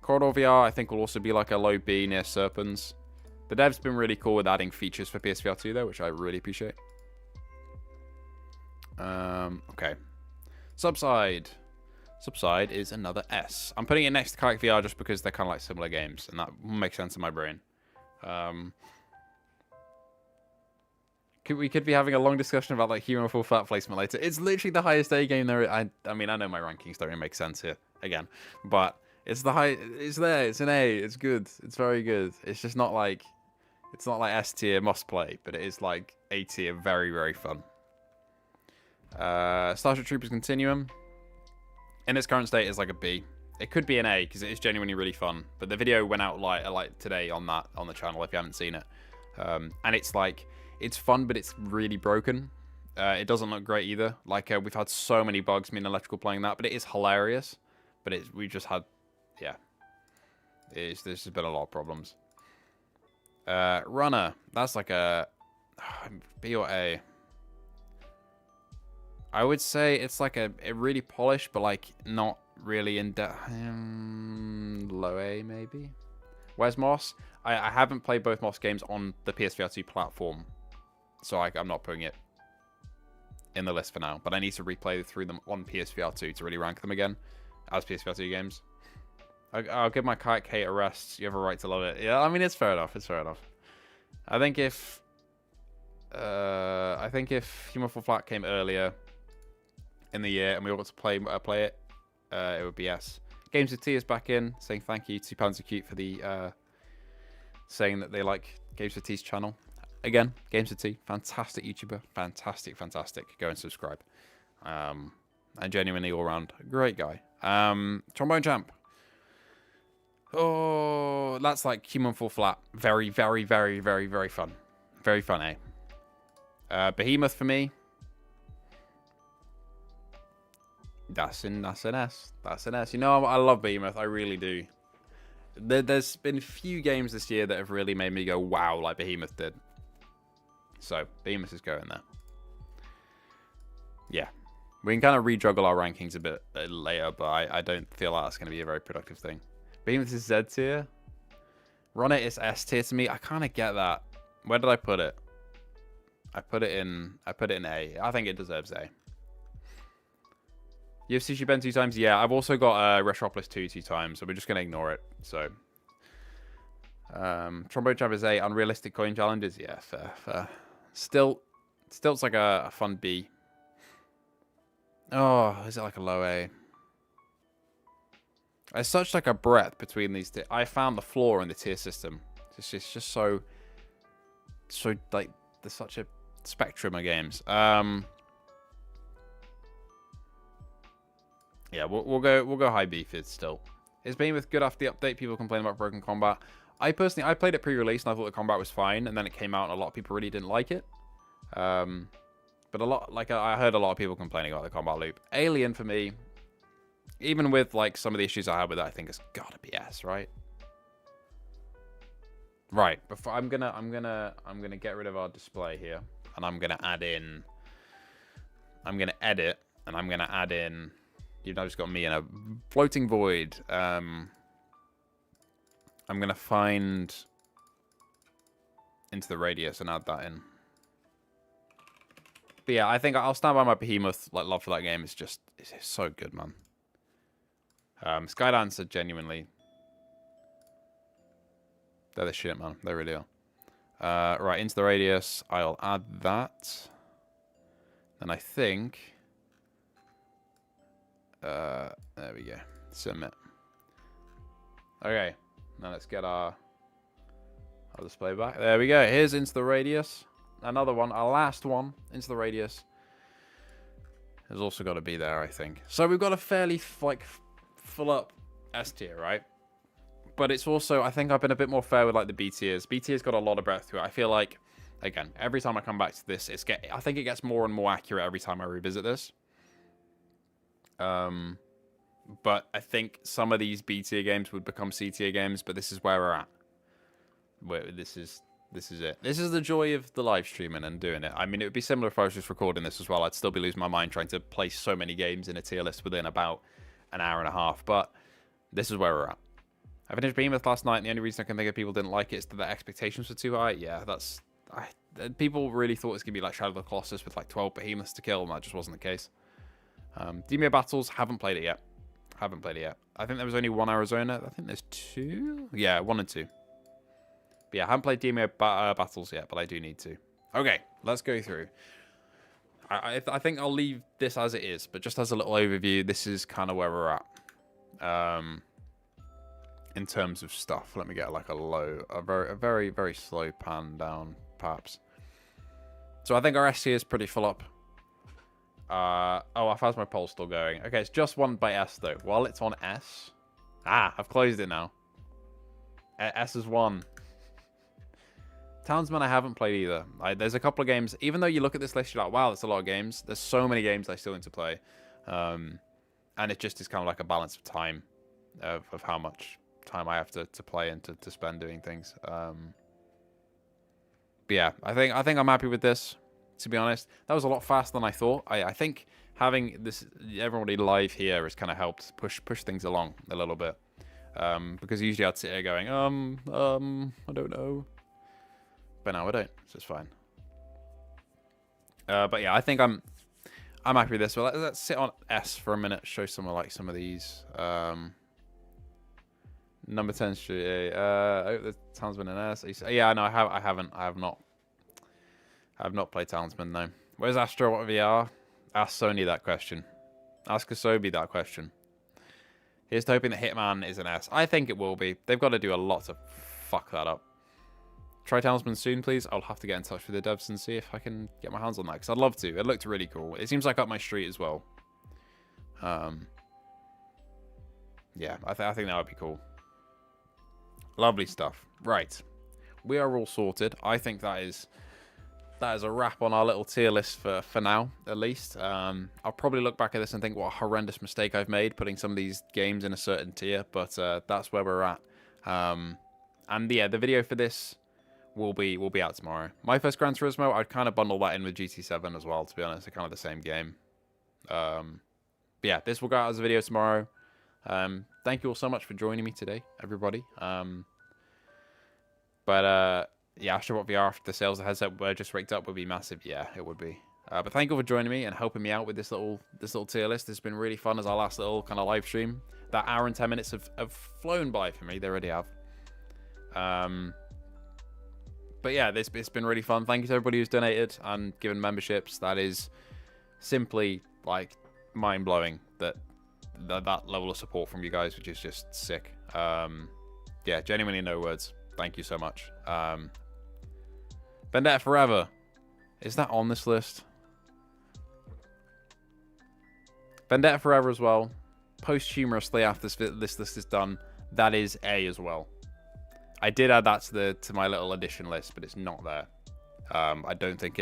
Corridor VR, I think, will also be like a low B near Serpents. The dev's been really cool with adding features for PSVR2 though, which I really appreciate. Okay. Subside. Subside is another S. I'm putting it next to Kayak VR just because they're kind of like similar games, and that makes sense in my brain. We could be having a long discussion about like Human Fall Flat placement later. It's literally the highest A game there. I mean, I know my rankings don't really make sense here again, but it's the high. It's there. It's an A. It's good. It's very good. It's just not like, it's not like S tier must play, but it is like A tier, very very fun. Starship Troopers Continuum, in its current state, is like a B. It could be an A because it is genuinely really fun. But the video went out like today on the channel if you haven't seen it, and it's like, it's fun, but it's really broken. It doesn't look great either. Like we've had so many bugs, me and Electrical playing that, but it is hilarious. But we just had, yeah, there's just been a lot of problems. Runner, that's like a B or A. I would say it's like a really polished, but like not really in depth. Low A maybe. Where's Moss? I haven't played both Moss games on the PSVR2 platform, so I'm not putting it in the list for now. But I need to replay through them on PSVR2 to really rank them again as PSVR2 games. I'll give my Kayak hate a rest. You have a right to love it. Yeah, I mean, it's fair enough. It's fair enough. I think if Human Fall Flat came earlier in the year and we all got to play it, it would be S. Games with T is back in, saying thank you to Pounds of Cute for the saying that they like Games with T's channel. Again, Games with T, fantastic YouTuber, fantastic. Go and subscribe. And genuinely all around great guy. Trombone Champ. Oh, that's like Human Fall Flat. Very fun. Very fun, eh? Behemoth for me. That's an S. That's an S. You know, I love Behemoth. I really do. There's been few games this year that have really made me go, wow, like Behemoth did. So, Behemoth is going there. Yeah. We can kind of rejuggle our rankings a bit later, but I don't feel like that's going to be a very productive thing. Behemoth is Z tier. Run It is S tier to me. I kind of get that. Where did I put it? I put it in A. I think it deserves A. You have Sushi Ben 2 times? Yeah, I've also got Retropolis 2 times, so we're just going to ignore it. So, Trombone Champ is A. Unrealistic coin challenges? Yeah, fair. Still, it's like a fun B. Oh, is it like a low A? There's such like a breadth between these two. I found the flaw in the tier system. It's just so like, there's such a spectrum of games. Yeah, we'll go high B for it still. It's been with good after the update. People complain about broken combat. I personally, I played it pre-release and I thought the combat was fine, and then it came out and a lot of people really didn't like it. But a lot, like I heard a lot of people complaining about the combat loop. Alien for me, even with like some of the issues I had with it, I think it's gotta be S, right? Right. Before I'm gonna get rid of our display here, and I'm gonna add in. I'm gonna edit, and I'm gonna add in. You've now just got me in a floating void. I'm going to find Into the Radius and add that in. But yeah, I think I'll stand by my Behemoth like love for that game. It's so good, man. Skydance are genuinely... They're the shit, man. They really are. Right, Into the Radius. I'll add that. And I think... there we go. Submit. Okay. Now let's get our display back. There we go. Here's Into the Radius. Another one. Our last one. Into the Radius. Has also got to be there, I think. So we've got a fairly, like, full up S tier, right? But it's also, I think I've been a bit more fair with like the B tiers. B tier's got a lot of breadth to it. I feel like, again, every time I come back to this, I think it gets more and more accurate every time I revisit this. But I think some of these B tier games would become C tier games, but this is where we're at. This is it. This is the joy of the live streaming and doing it. I mean, it would be similar if I was just recording this as well. I'd still be losing my mind trying to place so many games in a tier list within about an hour and a half. But this is where we're at. I finished Behemoth last night, and the only reason I can think of people didn't like it is that their expectations were too high. Yeah, people really thought it was going to be like Shadow of the Colossus with like 12 Behemoths to kill, and that just wasn't the case. Demio Battles, haven't played it yet. I think there was only one Arizona. I think there's 2. Yeah, 1 and 2. But yeah, I haven't played Demio Battles yet, but I do need to. Okay, let's go through. I think I'll leave this as it is, but just as a little overview, this is kind of where we're at. In terms of stuff, let me get like a very, very slow pan down, perhaps. So I think our S tier is pretty full up. Oh, how's my poll still going? Okay, it's just one by S though. While it's on S, I've closed it now. S is 1. Townsman I haven't played either. There's a couple of games, even though you look at this list, you're like, wow, that's a lot of games. There's so many games I still need to play. And it just is kind of like a balance of time, of how much time I have to play and to spend doing things. But yeah, I think I'm happy with this, to be honest. That was a lot faster than I thought. I think having this everybody live here has kind of helped push things along a little bit. Because usually I'd sit here going, I don't know. But now I don't, so it's fine. But yeah, I think I'm happy with this. Well, let's sit on S for a minute, show some of these. Number 10 Street. The Townsman and S. Yeah, no, I have not played Townsman, no. Where's Astro VR? Ask Sony that question. Ask Asobi that question. Here's to hoping that Hitman is an S. I think it will be. They've got to do a lot to fuck that up. Try Townsman soon, please. I'll have to get in touch with the devs and see if I can get my hands on that, because I'd love to. It looked really cool. It seems like up my street as well. Yeah, I think that would be cool. Lovely stuff. Right. We are all sorted. I think that is a wrap on our little tier list for now, at least. I'll probably look back at this and think what a horrendous mistake I've made putting some of these games in a certain tier, but that's where we're at. And yeah, the video for this will be out tomorrow. My first Gran Turismo, I'd kind of bundle that in with GT7 as well, to be honest. They're kind of the same game. But yeah, this will go out as a video tomorrow. Thank you all so much for joining me today, everybody. Yeah, Astrobot VR after the sales of the headset were just rigged up would be massive. Yeah, it would be. But thank you for joining me and helping me out with this little tier list. It's been really fun as our last little kind of live stream. That hour and 10 minutes have flown by for me. They already have. But yeah, it's been really fun. Thank you to everybody who's donated and given memberships. That is simply like mind-blowing that level of support from you guys, which is just sick. Yeah, genuinely no words. Thank you so much. Vendetta Forever. Is that on this list? Vendetta Forever as well. Posthumously after this list is done, that is A as well. I did add that to my little addition list, but it's not there. I don't think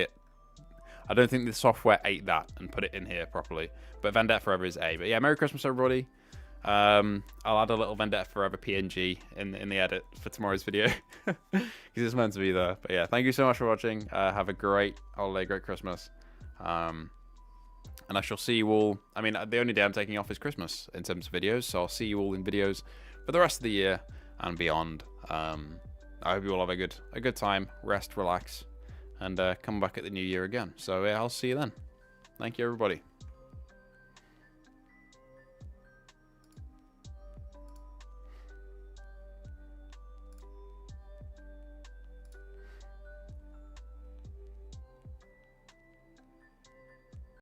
the software ate that and put it in here properly. But Vendetta Forever is A. But yeah, Merry Christmas, everybody. I'll add a little Vendetta Forever PNG in the edit for tomorrow's video because it's meant to be there. But yeah, thank you so much for watching. Have a great holiday, great Christmas. And I shall see you all. I mean, the only day I'm taking off is Christmas in terms of videos, so I'll see you all in videos for the rest of the year and beyond. I hope you all have a good time, rest, relax, and come back at the new year again. So yeah, I'll see you then. Thank you, everybody.